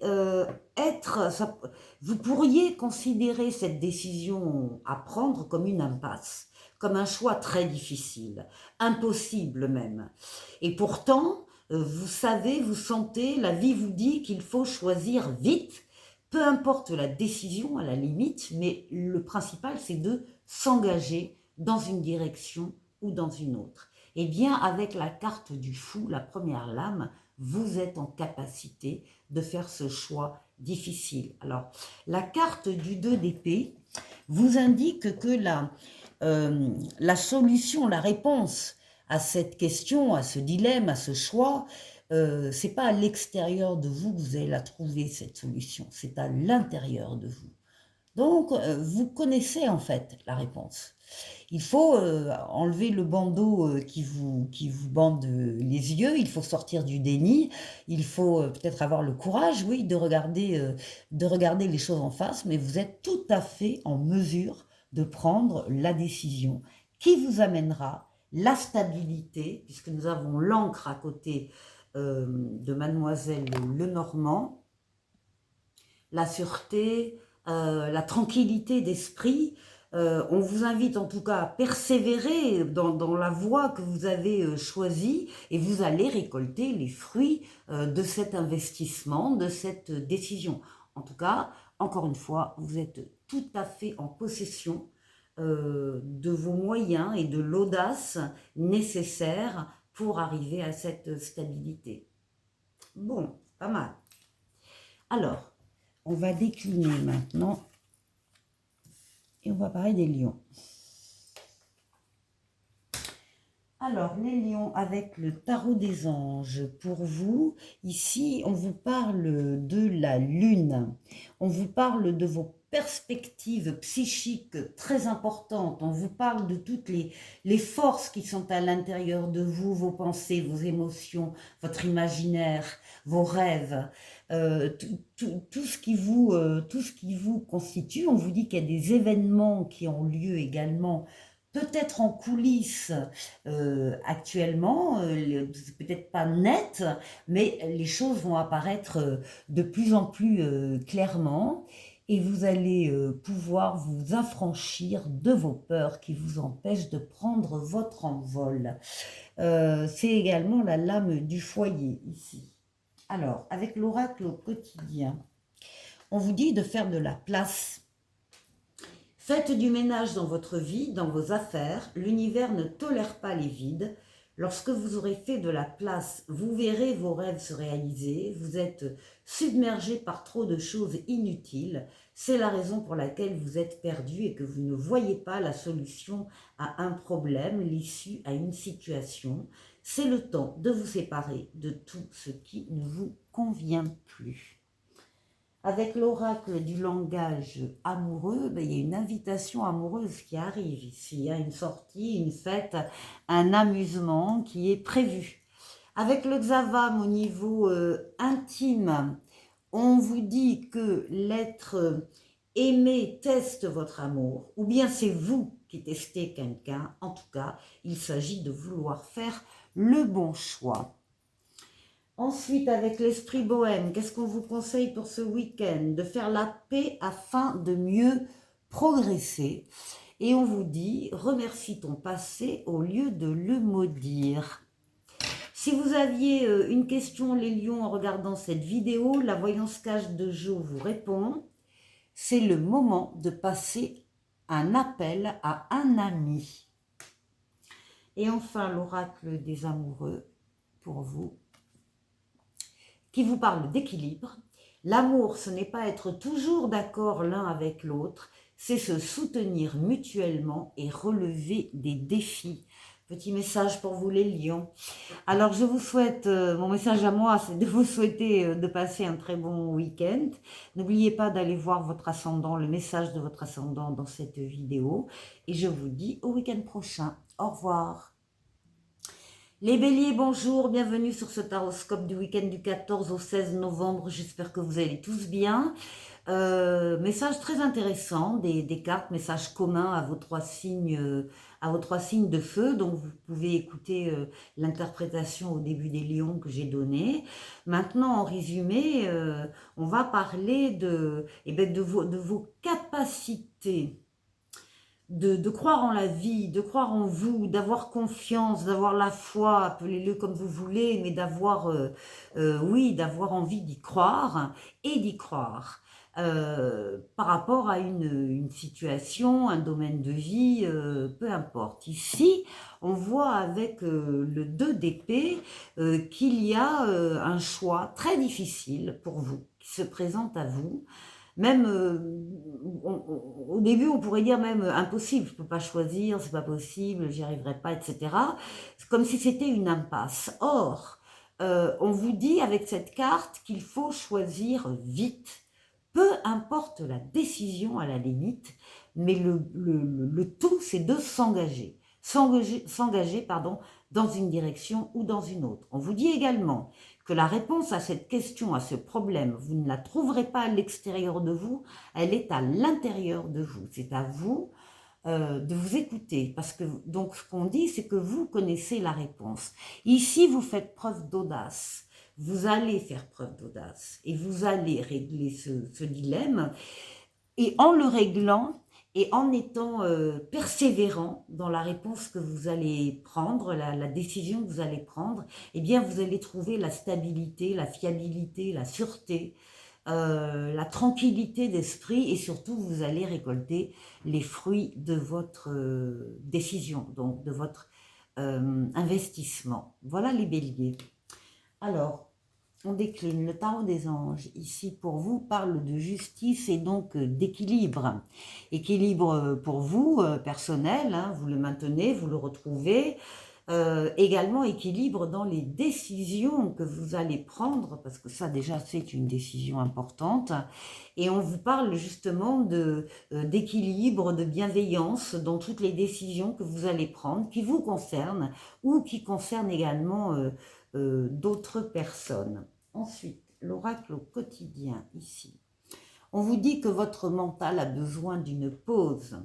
vous pourriez considérer cette décision à prendre comme une impasse, comme un choix très difficile, impossible même. Et pourtant, vous savez, vous sentez, la vie vous dit qu'il faut choisir vite, peu importe la décision à la limite, mais le principal c'est de s'engager dans une direction ou dans une autre. Eh bien, avec la carte du fou, la première lame, vous êtes en capacité de faire ce choix difficile. Alors, la carte du 2 d'épée vous indique que la solution, la réponse à cette question, à ce dilemme, à ce choix, c'est pas à l'extérieur de vous que vous allez la trouver, cette solution, c'est à l'intérieur de vous. Donc, vous connaissez en fait la réponse. Il faut enlever le bandeau qui vous bande les yeux, il faut sortir du déni, il faut peut-être avoir le courage, oui, de regarder les choses en face, mais vous êtes tout à fait en mesure de prendre la décision qui vous amènera la stabilité, puisque nous avons l'encre à côté de Mademoiselle Lenormand, la sûreté, la tranquillité d'esprit. On vous invite en tout cas à persévérer dans la voie que vous avez choisie et vous allez récolter les fruits de cet investissement, de cette décision. En tout cas, encore une fois, vous êtes tout à fait en possession de vos moyens et de l'audace nécessaire pour arriver à cette stabilité. Bon, pas mal. Alors, on va décliner maintenant et on va parler des lions. Alors, les lions avec le tarot des anges, pour vous, ici, on vous parle de la lune, on vous parle de vos perspectives psychiques très importantes, on vous parle de toutes les forces qui sont à l'intérieur de vous, vos pensées, vos émotions, votre imaginaire, vos rêves, tout ce qui vous constitue. On vous dit qu'il y a des événements qui ont lieu également, peut-être en coulisses actuellement, peut-être pas net, mais les choses vont apparaître de plus en plus clairement et vous allez pouvoir vous affranchir de vos peurs qui vous empêchent de prendre votre envol. C'est également la lame du foyer ici. Alors, avec l'oracle au quotidien, on vous dit de faire de la place. Faites du ménage dans votre vie, dans vos affaires. L'univers ne tolère pas les vides. Lorsque vous aurez fait de la place, vous verrez vos rêves se réaliser. Vous êtes submergé par trop de choses inutiles. C'est la raison pour laquelle vous êtes perdu et que vous ne voyez pas la solution à un problème, l'issue à une situation. C'est le temps de vous séparer de tout ce qui ne vous convient plus. Avec l'oracle du langage amoureux, ben, il y a une invitation amoureuse qui arrive ici. Il y a une sortie, une fête, un amusement qui est prévu. Avec le Xavam au niveau intime, on vous dit que l'être aimé teste votre amour, ou bien c'est vous qui testez quelqu'un. En tout cas, il s'agit de vouloir faire le bon choix. Ensuite, avec l'esprit bohème, qu'est-ce qu'on vous conseille pour ce week-end? De faire la paix afin de mieux progresser. Et on vous dit, remercie ton passé au lieu de le maudire. Si vous aviez une question, les lions, en regardant cette vidéo, la voyance cache de Jo vous répond. C'est le moment de passer un appel à un ami. Et enfin, l'oracle des amoureux pour vous, qui vous parle d'équilibre. L'amour, ce n'est pas être toujours d'accord l'un avec l'autre, c'est se soutenir mutuellement et relever des défis. Petit message pour vous les lions. Alors je vous souhaite, mon message à moi, c'est de vous souhaiter de passer un très bon week-end. N'oubliez pas d'aller voir votre ascendant, le message de votre ascendant dans cette vidéo. Et je vous dis au week-end prochain. Au revoir. Les béliers, bonjour, bienvenue sur ce taroscope du week-end du 14 au 16 novembre, j'espère que vous allez tous bien. Message très intéressant, des cartes, message commun à vos trois signes de feu, donc vous pouvez écouter l'interprétation au début des lions que j'ai donnée. Maintenant, en résumé, on va parler de vos capacités. De croire en la vie, de croire en vous, d'avoir confiance, d'avoir la foi, appelez-le comme vous voulez, mais d'avoir envie d'y croire et d'y croire par rapport à une situation, un domaine de vie, peu importe. Ici, on voit avec le 2 d'épée qu'il y a un choix très difficile pour vous, qui se présente à vous. Même au début, on pourrait dire même impossible, je ne peux pas choisir, c'est pas possible, j'y arriverai pas, etc. C'est comme si c'était une impasse. Or, on vous dit avec cette carte qu'il faut choisir vite peu importe la décision à la limite, mais le tout, c'est de s'engager. S'engager, pardon, dans une direction ou dans une autre. On vous dit également que la réponse à cette question, à ce problème, vous ne la trouverez pas à l'extérieur de vous, elle est à l'intérieur de vous. C'est à vous de vous écouter, parce que donc ce qu'on dit, c'est que vous connaissez la réponse. Ici, vous faites preuve d'audace. Vous allez faire preuve d'audace et vous allez régler ce dilemme. Et en le réglant et en étant persévérant dans la réponse que vous allez prendre, la décision que vous allez prendre, eh bien vous allez trouver la stabilité, la fiabilité, la sûreté, la tranquillité d'esprit et surtout vous allez récolter les fruits de votre décision, donc de votre investissement. Voilà les béliers. Alors, on décline. Le tarot des anges, ici pour vous, parle de justice et donc d'équilibre. Équilibre pour vous, personnel, hein, vous le maintenez, vous le retrouvez. Également équilibre dans les décisions que vous allez prendre, parce que ça déjà c'est une décision importante. Et on vous parle justement d'équilibre, de bienveillance dans toutes les décisions que vous allez prendre, qui vous concernent ou qui concernent également d'autres personnes. Ensuite, l'oracle au quotidien, ici. On vous dit que votre mental a besoin d'une pause.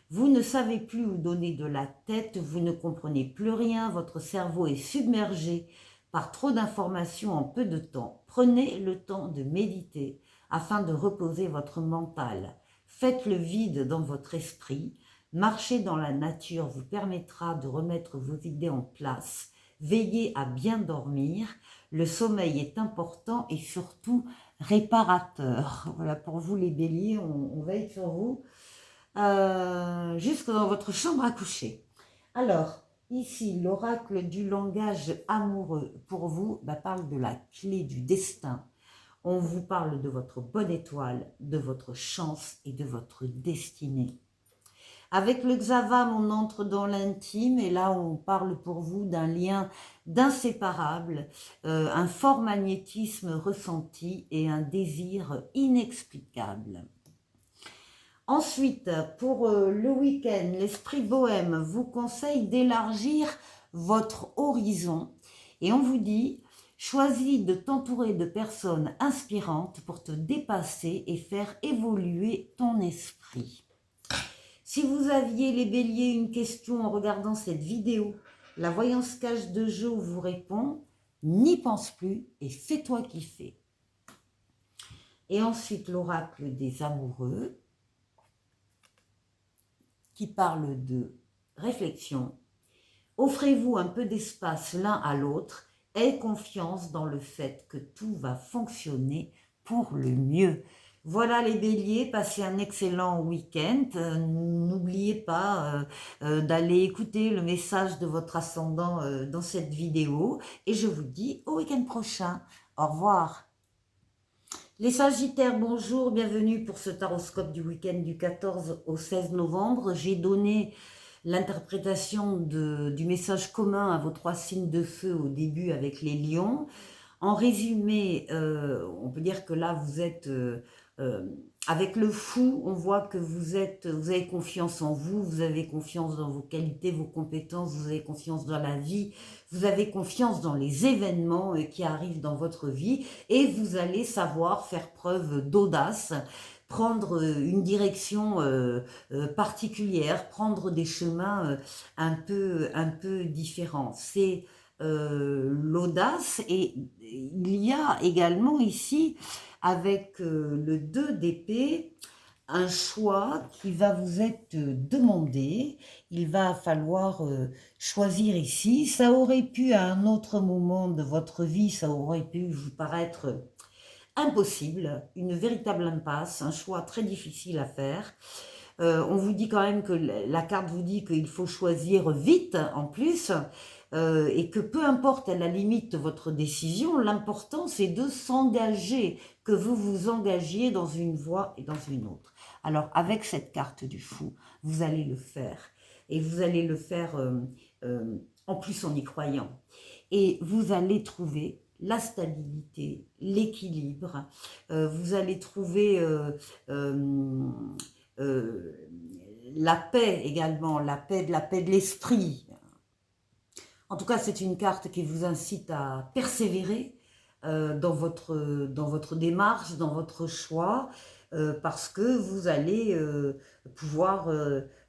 Vous ne savez plus où donner de la tête, vous ne comprenez plus rien, votre cerveau est submergé par trop d'informations en peu de temps. Prenez le temps de méditer afin de reposer votre mental. Faites le vide dans votre esprit. Marcher dans la nature vous permettra de remettre vos idées en place. Veillez à bien dormir. Le sommeil est important et surtout réparateur. Voilà, pour vous les béliers, on veille sur vous jusque dans votre chambre à coucher. Alors, ici, l'oracle du langage amoureux, pour vous, parle de la clé du destin. On vous parle de votre bonne étoile, de votre chance et de votre destinée. Avec le Xavam, on entre dans l'intime et là, on parle pour vous d'un lien d'inséparable, un fort magnétisme ressenti et un désir inexplicable. Ensuite, pour le week-end, l'esprit bohème vous conseille d'élargir votre horizon et on vous dit « Choisis de t'entourer de personnes inspirantes pour te dépasser et faire évoluer ton esprit. » Si vous aviez les béliers une question en regardant cette vidéo, la voyance cache de Jo vous répond « N'y pense plus et fais-toi kiffer ». Et ensuite, l'oracle des amoureux qui parle de réflexion. Offrez-vous un peu d'espace l'un à l'autre. Aie confiance dans le fait que tout va fonctionner pour le mieux. Voilà les béliers, passez un excellent week-end. N'oubliez pas d'aller écouter le message de votre ascendant dans cette vidéo. Et je vous dis au week-end prochain. Au revoir. Les Sagittaires, bonjour, bienvenue pour ce taroscope du week-end du 14 au 16 novembre. J'ai donné l'interprétation du message commun à vos 3 signes de feu au début avec les lions. En résumé, on peut dire que là, vous êtes avec le fou, on voit que vous avez confiance en vous, vous avez confiance dans vos qualités, vos compétences, vous avez confiance dans la vie, vous avez confiance dans les événements qui arrivent dans votre vie et vous allez savoir faire preuve d'audace, prendre une direction particulière, prendre des chemins un peu différents. C'est l'audace et il y a également ici avec le 2 d'épée un choix qui va vous être demandé. Il va falloir choisir ici. Ça aurait pu à un autre moment de votre vie, ça aurait pu vous paraître impossible, une véritable impasse, un choix très difficile à faire. On vous dit quand même que la carte vous dit qu'il faut choisir vite en plus et que peu importe à la limite votre décision, l'important c'est de s'engager, que vous vous engagiez dans une voie et dans une autre. Alors avec cette carte du fou, vous allez le faire et vous allez le faire en plus en y croyant et vous allez trouver la stabilité, l'équilibre. Vous allez trouver la paix également, la paix de l'esprit. En tout cas, c'est une carte qui vous incite à persévérer dans votre démarche, dans votre choix, parce que vous allez pouvoir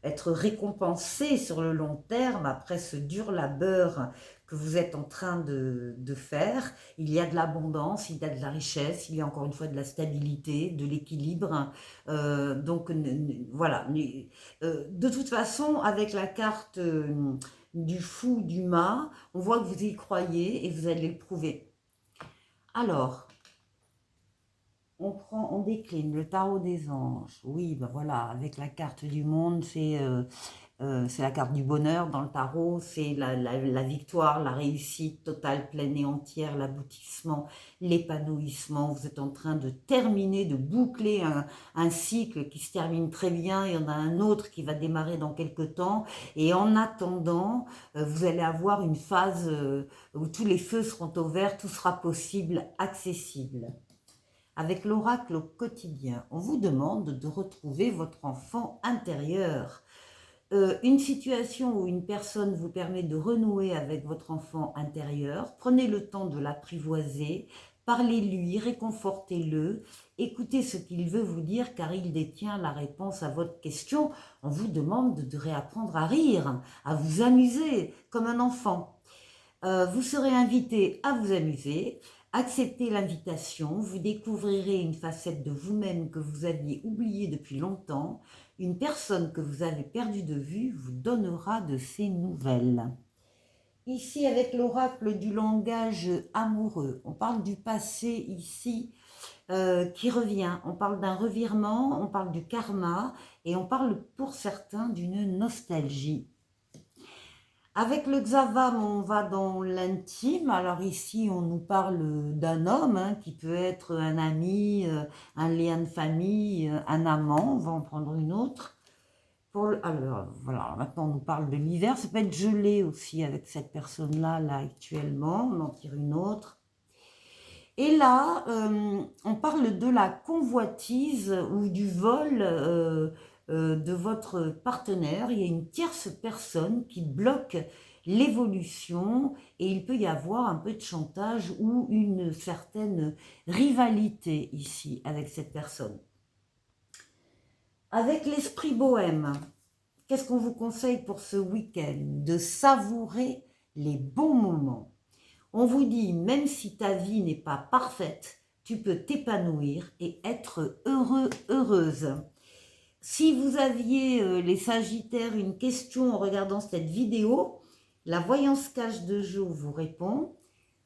être récompensé sur le long terme après ce dur labeur que vous êtes en train de faire. Il y a de l'abondance, il y a de la richesse, il y a encore une fois de la stabilité, de l'équilibre. Donc voilà. De toute façon, avec la carte du fou, du mât, on voit que vous y croyez et vous allez le prouver. Alors, on décline le tarot des anges. Oui, ben voilà, avec la carte du monde, c'est la carte du bonheur dans le tarot, c'est la victoire, la réussite totale, pleine et entière, l'aboutissement, l'épanouissement. Vous êtes en train de terminer, de boucler un cycle qui se termine très bien. Il y en a un autre qui va démarrer dans quelques temps. Et en attendant, vous allez avoir une phase où tous les feux seront au vert, tout sera possible, accessible. Avec l'oracle au quotidien, on vous demande de retrouver votre enfant intérieur. Une situation où une personne vous permet de renouer avec votre enfant intérieur, prenez le temps de l'apprivoiser, parlez-lui, réconfortez-le, écoutez ce qu'il veut vous dire car il détient la réponse à votre question. On vous demande de réapprendre à rire, à vous amuser comme un enfant. Vous serez invité à vous amuser. Acceptez l'invitation, vous découvrirez une facette de vous-même que vous aviez oubliée depuis longtemps. Une personne que vous avez perdue de vue vous donnera de ses nouvelles. Ici, avec l'oracle du langage amoureux, on parle du passé ici qui revient. On parle d'un revirement, on parle du karma et on parle pour certains d'une nostalgie. Avec le Xavam, on va dans l'intime. Alors ici, on nous parle d'un homme qui peut être un ami, un lien de famille, un amant. On va en prendre une autre. Alors voilà, maintenant on nous parle de l'hiver. Ça peut être gelé aussi avec cette personne-là, là actuellement. On en tire une autre. Et là, on parle de la convoitise ou du vol de votre partenaire. Il y a une tierce personne qui bloque l'évolution et il peut y avoir un peu de chantage ou une certaine rivalité ici avec cette personne. Avec l'esprit bohème, qu'est-ce qu'on vous conseille pour ce week-end? De savourer les bons moments. On vous dit, même si ta vie n'est pas parfaite, tu peux t'épanouir et être heureux, heureuse. Si vous aviez, les Sagittaires, une question en regardant cette vidéo, la voyance cache de Jo vous répond.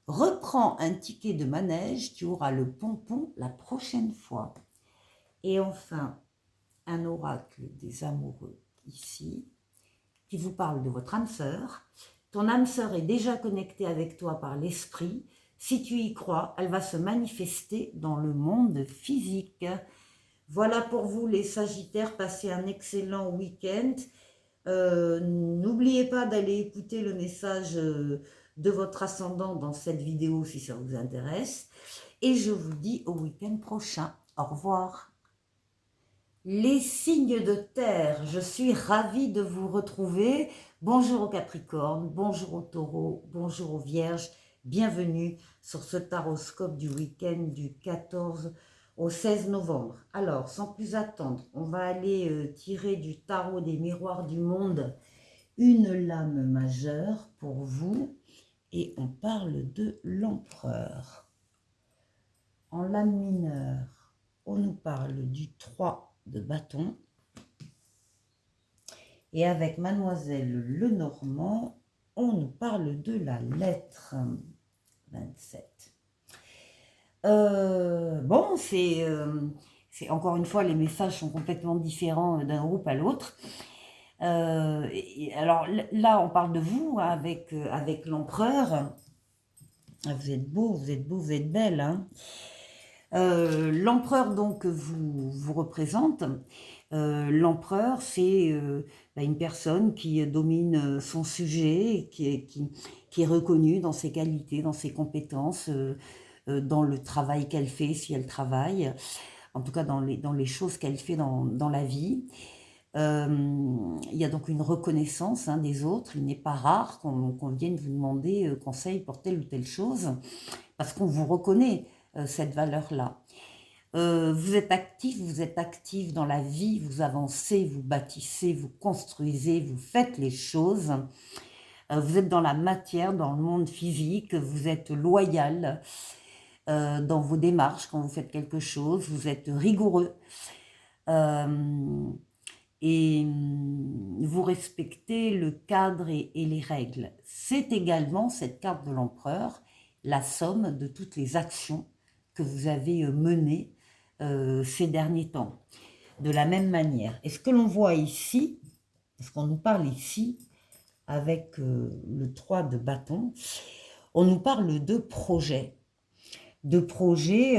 Reprends un ticket de manège, tu auras le pompon la prochaine fois. Et enfin, un oracle des amoureux ici, qui vous parle de votre âme sœur. Ton âme sœur est déjà connectée avec toi par l'esprit. Si tu y crois, elle va se manifester dans le monde physique. Voilà pour vous les Sagittaires, passez un excellent week-end. N'oubliez pas d'aller écouter le message de votre ascendant dans cette vidéo si ça vous intéresse. Et je vous dis au week-end prochain. Au revoir. Les signes de terre, je suis ravie de vous retrouver. Bonjour aux Capricornes, bonjour aux Taureaux, bonjour aux Vierges. Bienvenue sur ce taroscope du week-end du 14 au 16 novembre. Alors, sans plus attendre, on va aller tirer du tarot des miroirs du monde une lame majeure pour vous. Et on parle de l'empereur. En lame mineure, on nous parle du 3 de bâton. Et avec Mademoiselle Lenormand, on nous parle de la lettre 27. Bon, c'est encore une fois, les messages sont complètement différents d'un groupe à l'autre. Alors là, on parle de vous avec l'empereur. Vous êtes beau, vous êtes beau, vous êtes belle, hein. L'empereur donc vous représente. L'empereur, c'est une personne qui domine son sujet, qui qui est reconnue dans ses qualités, dans ses compétences, dans le travail qu'elle fait, si elle travaille, en tout cas dans les choses qu'elle fait dans la vie. Il y a donc une reconnaissance des autres. Il n'est pas rare qu'on vienne vous demander conseil pour telle ou telle chose, parce qu'on vous reconnaît cette valeur-là. Vous êtes actif dans la vie, vous avancez, vous bâtissez, vous construisez, vous faites les choses. Vous êtes dans la matière, dans le monde physique, vous êtes loyal dans vos démarches quand vous faites quelque chose, vous êtes rigoureux et vous respectez le cadre et les règles. C'est également, cette carte de l'empereur, la somme de toutes les actions que vous avez menées ces derniers temps. De la même manière. Et ce que l'on voit ici, parce qu'on nous parle ici, avec le 3 de bâton, on nous parle de projets. De projets,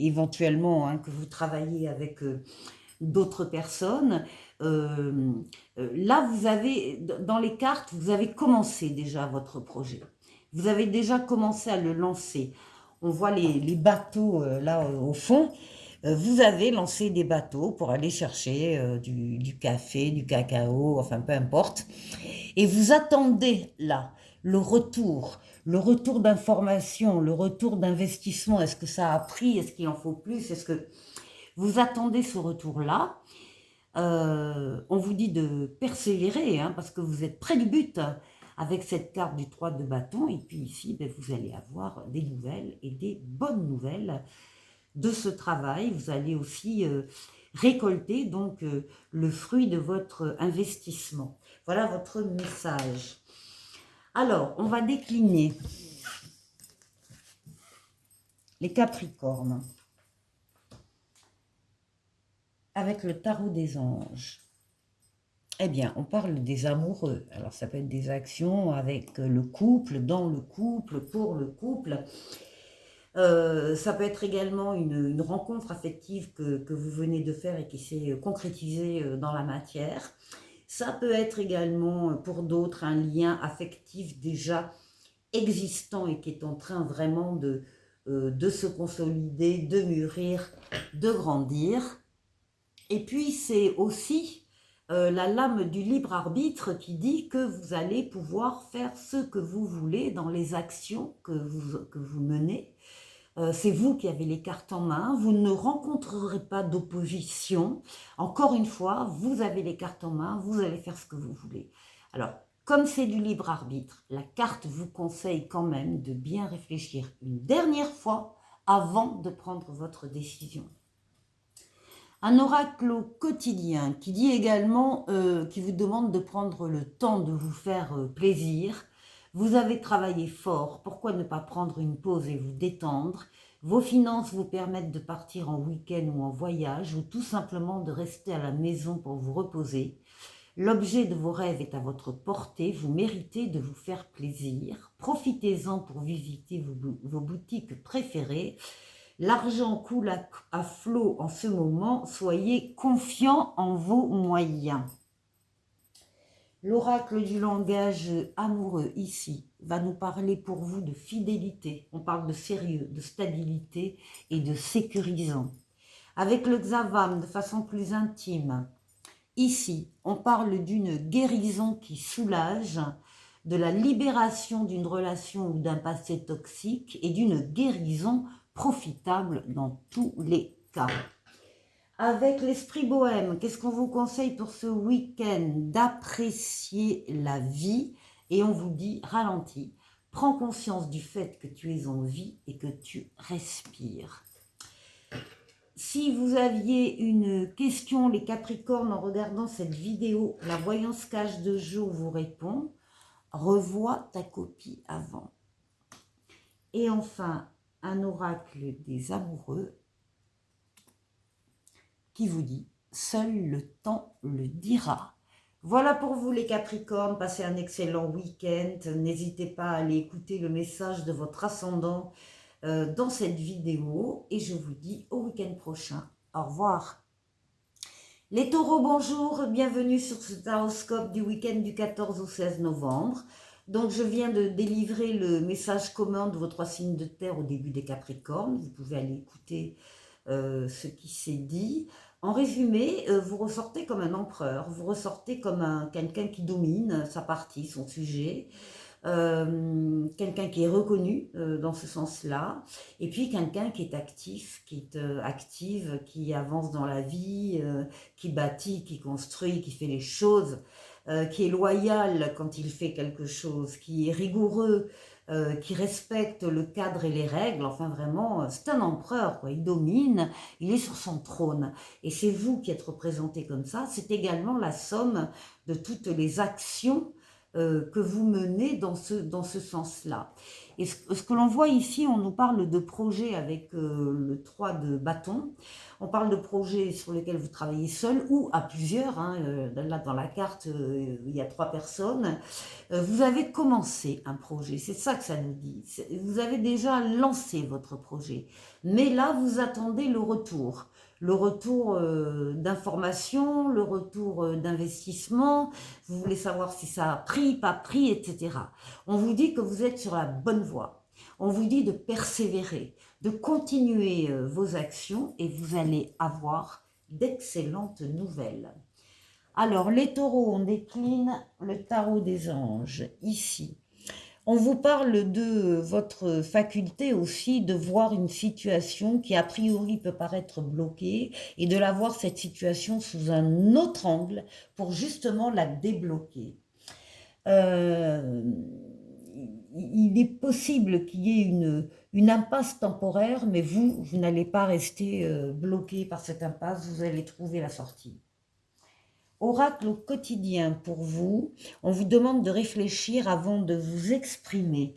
éventuellement, que vous travaillez avec d'autres personnes. Là, vous avez, dans les cartes, vous avez commencé déjà votre projet. Vous avez déjà commencé à le lancer. On voit les bateaux là au fond. Vous avez lancé des bateaux pour aller chercher du café, du cacao, enfin peu importe. Et vous attendez là le retour d'information, le retour d'investissement. Est-ce que ça a pris? Est-ce qu'il en faut plus? Est-ce que vous attendez ce retour-là? On vous dit de persévérer parce que vous êtes près du but avec cette carte du 3 de bâton. Et puis ici, vous allez avoir des nouvelles et des bonnes nouvelles de ce travail. Vous allez aussi récolter donc le fruit de votre investissement. Voilà votre message. Alors, on va décliner les Capricornes avec le tarot des anges. Eh bien, on parle des amoureux. Alors, ça peut être des actions avec le couple, dans le couple, pour le couple. Ça peut être également une rencontre affective que vous venez de faire et qui s'est concrétisée dans la matière. Ça peut être également pour d'autres un lien affectif déjà existant et qui est en train vraiment de se consolider, de mûrir, de grandir. Et puis c'est aussi la lame du libre arbitre qui dit que vous allez pouvoir faire ce que vous voulez dans les actions que vous menez. C'est vous qui avez les cartes en main, vous ne rencontrerez pas d'opposition. Encore une fois, vous avez les cartes en main, vous allez faire ce que vous voulez. Alors, comme c'est du libre arbitre, la carte vous conseille quand même de bien réfléchir une dernière fois avant de prendre votre décision. Un oracle au quotidien qui dit également, qui vous demande de prendre le temps de vous faire plaisir. Vous avez travaillé fort, pourquoi ne pas prendre une pause et vous détendre? Vos finances vous permettent de partir en week-end ou en voyage ou tout simplement de rester à la maison pour vous reposer. L'objet de vos rêves est à votre portée, vous méritez de vous faire plaisir. Profitez-en pour visiter vos boutiques préférées. L'argent coule à flot en ce moment, soyez confiants en vos moyens. L'oracle du langage amoureux, ici, va nous parler pour vous de fidélité. On parle de sérieux, de stabilité et de sécurisant. Avec le Xavam, de façon plus intime, ici, on parle d'une guérison qui soulage, de la libération d'une relation ou d'un passé toxique et d'une guérison profitable dans tous les cas. Avec l'esprit bohème, qu'est-ce qu'on vous conseille pour ce week-end? D'apprécier la vie et on vous dit ralentis. Prends conscience du fait que tu es en vie et que tu respires. Si vous aviez une question, les Capricornes, en regardant cette vidéo, la voyance cache de Jo vous répond. Revois ta copie avant. Et enfin, un oracle des amoureux qui vous dit « Seul le temps le dira ». Voilà pour vous les Capricornes, passez un excellent week-end. N'hésitez pas à aller écouter le message de votre ascendant dans cette vidéo. Et je vous dis au week-end prochain. Au revoir. Les taureaux, bonjour, bienvenue sur ce taroscope du week-end du 14 au 16 novembre. Donc, je viens de délivrer le message commun de vos 3 signes de terre au début des Capricornes. Vous pouvez aller écouter ce qui s'est dit. En résumé, vous ressortez comme un empereur, vous ressortez comme quelqu'un qui domine sa partie, son sujet, quelqu'un qui est reconnu dans ce sens-là, et puis quelqu'un qui est actif, qui est active, qui avance dans la vie, qui bâtit, qui construit, qui fait les choses, qui est loyal quand il fait quelque chose, qui est rigoureux, qui respecte le cadre et les règles. Enfin vraiment, c'est un empereur, quoi. Il domine, il est sur son trône. Et c'est vous qui êtes représenté comme ça. C'est également la somme de toutes les actions que vous menez dans ce sens-là. Et ce que l'on voit ici, on nous parle de projets avec le 3 de bâton. On parle de projets sur lesquels vous travaillez seul ou à plusieurs. Hein, là, dans la carte, il y a 3 personnes. Vous avez commencé un projet, c'est ça que ça nous dit. Vous avez déjà lancé votre projet. Mais là, vous attendez le retour. Le retour d'information, le retour d'investissement. Vous voulez savoir si ça a pris, pas pris, etc. On vous dit que vous êtes sur la bonne voie. On vous dit de persévérer, de continuer vos actions et vous allez avoir d'excellentes nouvelles. Alors, les taureaux, on décline le tarot des anges ici. On vous parle de votre faculté aussi de voir une situation qui a priori peut paraître bloquée et de la voir cette situation sous un autre angle pour justement la débloquer. Il est possible qu'il y ait une impasse temporaire, mais vous n'allez pas rester bloqué par cette impasse, vous allez trouver la sortie. Oracle au quotidien pour vous, on vous demande de réfléchir avant de vous exprimer.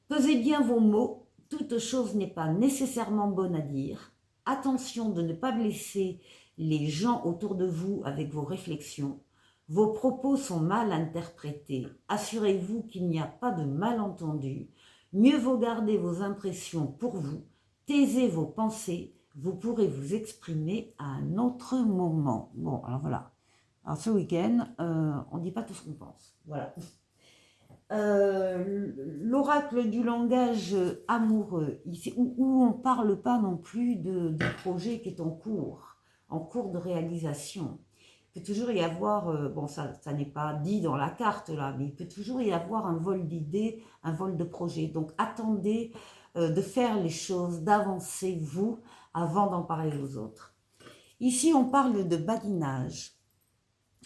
Pesez bien vos mots, toute chose n'est pas nécessairement bonne à dire. Attention de ne pas blesser les gens autour de vous avec vos réflexions. Vos propos sont mal interprétés. Assurez-vous qu'il n'y a pas de malentendu. Mieux vaut garder vos impressions pour vous. Taisez vos pensées. Vous pourrez vous exprimer à un autre moment. Bon, alors voilà. Alors ce week-end, on ne dit pas tout ce qu'on pense. Voilà. L'oracle du langage amoureux, ici, où on ne parle pas non plus du projet qui est en cours de réalisation. Il peut toujours y avoir, bon ça n'est pas dit dans la carte là, mais il peut toujours y avoir un vol d'idées, un vol de projets. Donc attendez de faire les choses, d'avancer vous, avant d'en parler aux autres. Ici, on parle de badinage.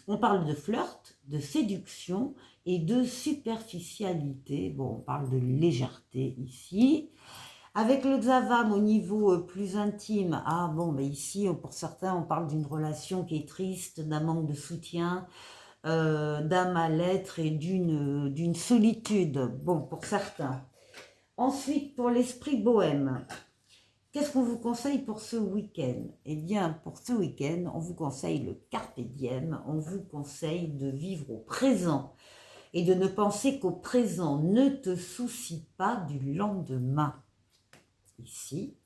On parle de flirt, de séduction et de superficialité. Bon, on parle de légèreté ici. Avec le Xavam au niveau plus intime, ah bon, mais ici, pour certains, on parle d'une relation qui est triste, d'un manque de soutien, d'un mal-être et d'une solitude. Bon, pour certains. Ensuite, pour l'esprit bohème, qu'est-ce qu'on vous conseille pour ce week-end? Eh bien, pour ce week-end, on vous conseille le carpe diem, on vous conseille de vivre au présent et de ne penser qu'au présent. Ne te soucie pas du lendemain. Ici.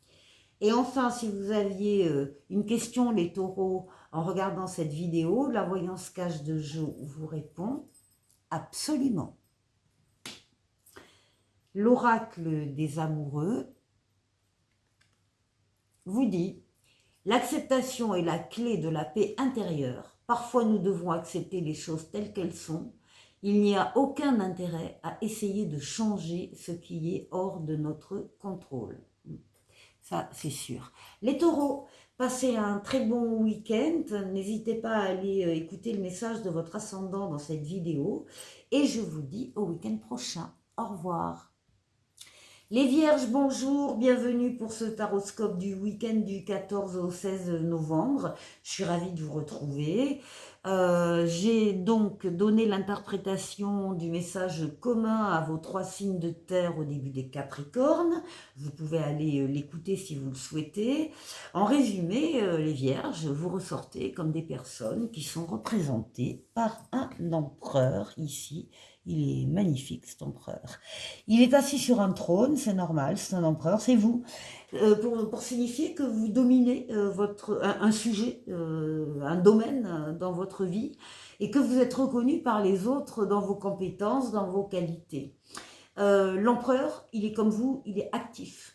Et enfin, si vous aviez une question, les taureaux, en regardant cette vidéo, la voyance cache de Jo vous répond absolument. L'oracle des amoureux vous dit « L'acceptation est la clé de la paix intérieure. Parfois, nous devons accepter les choses telles qu'elles sont. Il n'y a aucun intérêt à essayer de changer ce qui est hors de notre contrôle. » Ça, c'est sûr. Les taureaux, passez un très bon week-end. N'hésitez pas à aller écouter le message de votre ascendant dans cette vidéo. Et je vous dis au week-end prochain. Au revoir. Les Vierges, bonjour, bienvenue pour ce taroscope du week-end du 14 au 16 novembre. Je suis ravie de vous retrouver. J'ai donc donné l'interprétation du message commun à vos 3 signes de terre au début des Capricornes. Vous pouvez aller l'écouter si vous le souhaitez. En résumé, les Vierges, vous ressortez comme des personnes qui sont représentées par un empereur ici. Il est magnifique, cet empereur. Il est assis sur un trône, c'est normal, c'est un empereur, c'est vous. Pour signifier que vous dominez un sujet, un domaine dans votre vie. et que vous êtes reconnu par les autres dans vos compétences, dans vos qualités. L'empereur, il est comme vous, il est actif.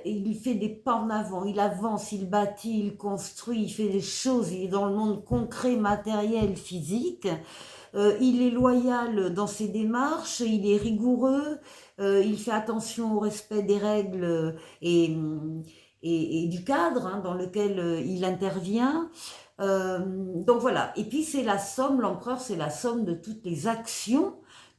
Il fait des pas en avant, il avance, il bâtit, il construit, il fait des choses, il est dans le monde concret, matériel, physique. Il est loyal dans ses démarches, il est rigoureux, il fait attention au respect des règles et du cadre dans lequel il intervient. Donc voilà, et puis c'est la somme, l'empereur c'est la somme de toutes les actions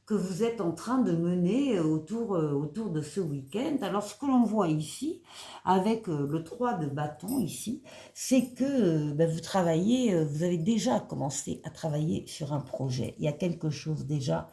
que vous êtes en train de mener autour de ce week-end. Alors ce que l'on voit ici, avec le 3 de bâton ici, c'est que vous travaillez, vous avez déjà commencé à travailler sur un projet. Il y a quelque chose déjà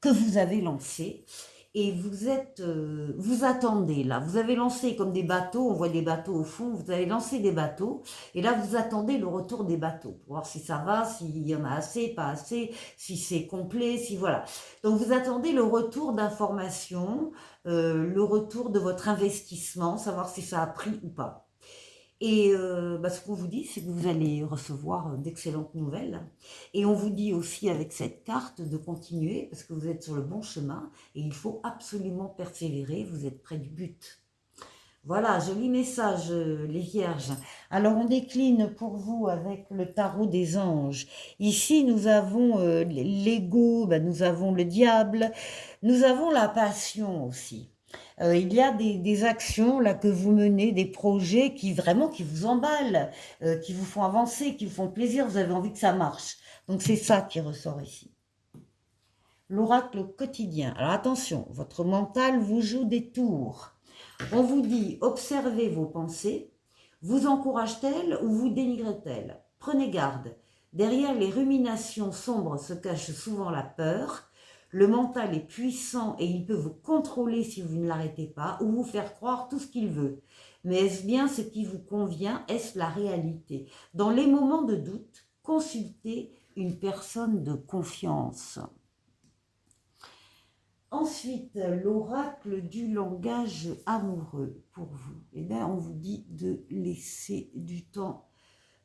que vous avez lancé. Et vous attendez là, vous avez lancé comme des bateaux, on voit des bateaux au fond, vous avez lancé des bateaux, et là vous attendez le retour des bateaux, pour voir si ça va, s'il y en a assez, pas assez, si c'est complet, si voilà. Donc vous attendez le retour d'informations, le retour de votre investissement, savoir si ça a pris ou pas. Et ce qu'on vous dit, c'est que vous allez recevoir d'excellentes nouvelles. Et on vous dit aussi avec cette carte de continuer parce que vous êtes sur le bon chemin et il faut absolument persévérer, vous êtes près du but. Voilà, joli message les vierges. Alors on décline pour vous avec le tarot des anges. Ici nous avons l'ego, nous avons le diable, nous avons la passion aussi. Il y a des actions là que vous menez, des projets qui vraiment qui vous emballent, qui vous font avancer, qui vous font plaisir, vous avez envie que ça marche. Donc c'est ça qui ressort ici. L'oracle quotidien. Alors attention, votre mental vous joue des tours. On vous dit, observez vos pensées, vous encourage-t-elle ou vous dénigre-t-elle? Prenez garde, derrière les ruminations sombres se cache souvent la peur. Le mental est puissant et il peut vous contrôler si vous ne l'arrêtez pas ou vous faire croire tout ce qu'il veut. Mais est-ce bien ce qui vous convient? Est-ce la réalité? Dans les moments de doute, consultez une personne de confiance. Ensuite, l'oracle du langage amoureux pour vous. Eh bien, on vous dit de laisser du temps,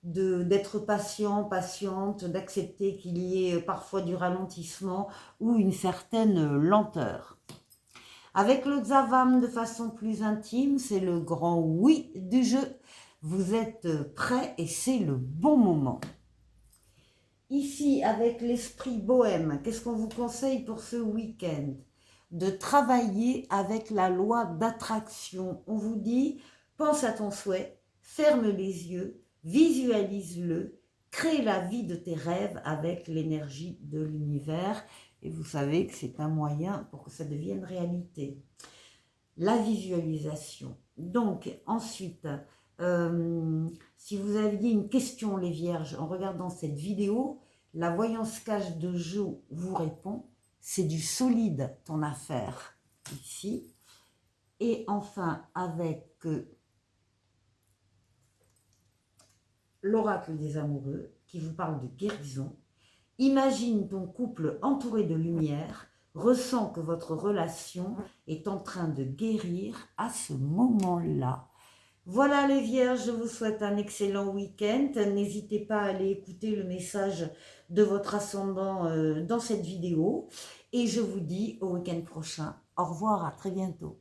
d'être patient, patiente, d'accepter qu'il y ait parfois du ralentissement ou une certaine lenteur. Avec le Xavam de façon plus intime, c'est le grand oui du jeu. Vous êtes prêts et c'est le bon moment. Ici, avec l'esprit bohème, qu'est-ce qu'on vous conseille pour ce week-end? De travailler avec la loi d'attraction. On vous dit, pense à ton souhait, ferme les yeux, visualise-le, crée la vie de tes rêves avec l'énergie de l'univers. Et vous savez que c'est un moyen pour que ça devienne réalité. La visualisation. Donc, ensuite, si vous aviez une question, les vierges, en regardant cette vidéo, la voyance cache de Jo vous répond. C'est du solide, ton affaire, ici. Et enfin, avec l'oracle des amoureux, qui vous parle de guérison. Imagine ton couple entouré de lumière, ressens que votre relation est en train de guérir à ce moment-là. Voilà les vierges, je vous souhaite un excellent week-end. N'hésitez pas à aller écouter le message de votre ascendant dans cette vidéo. Et je vous dis au week-end prochain. Au revoir, à très bientôt.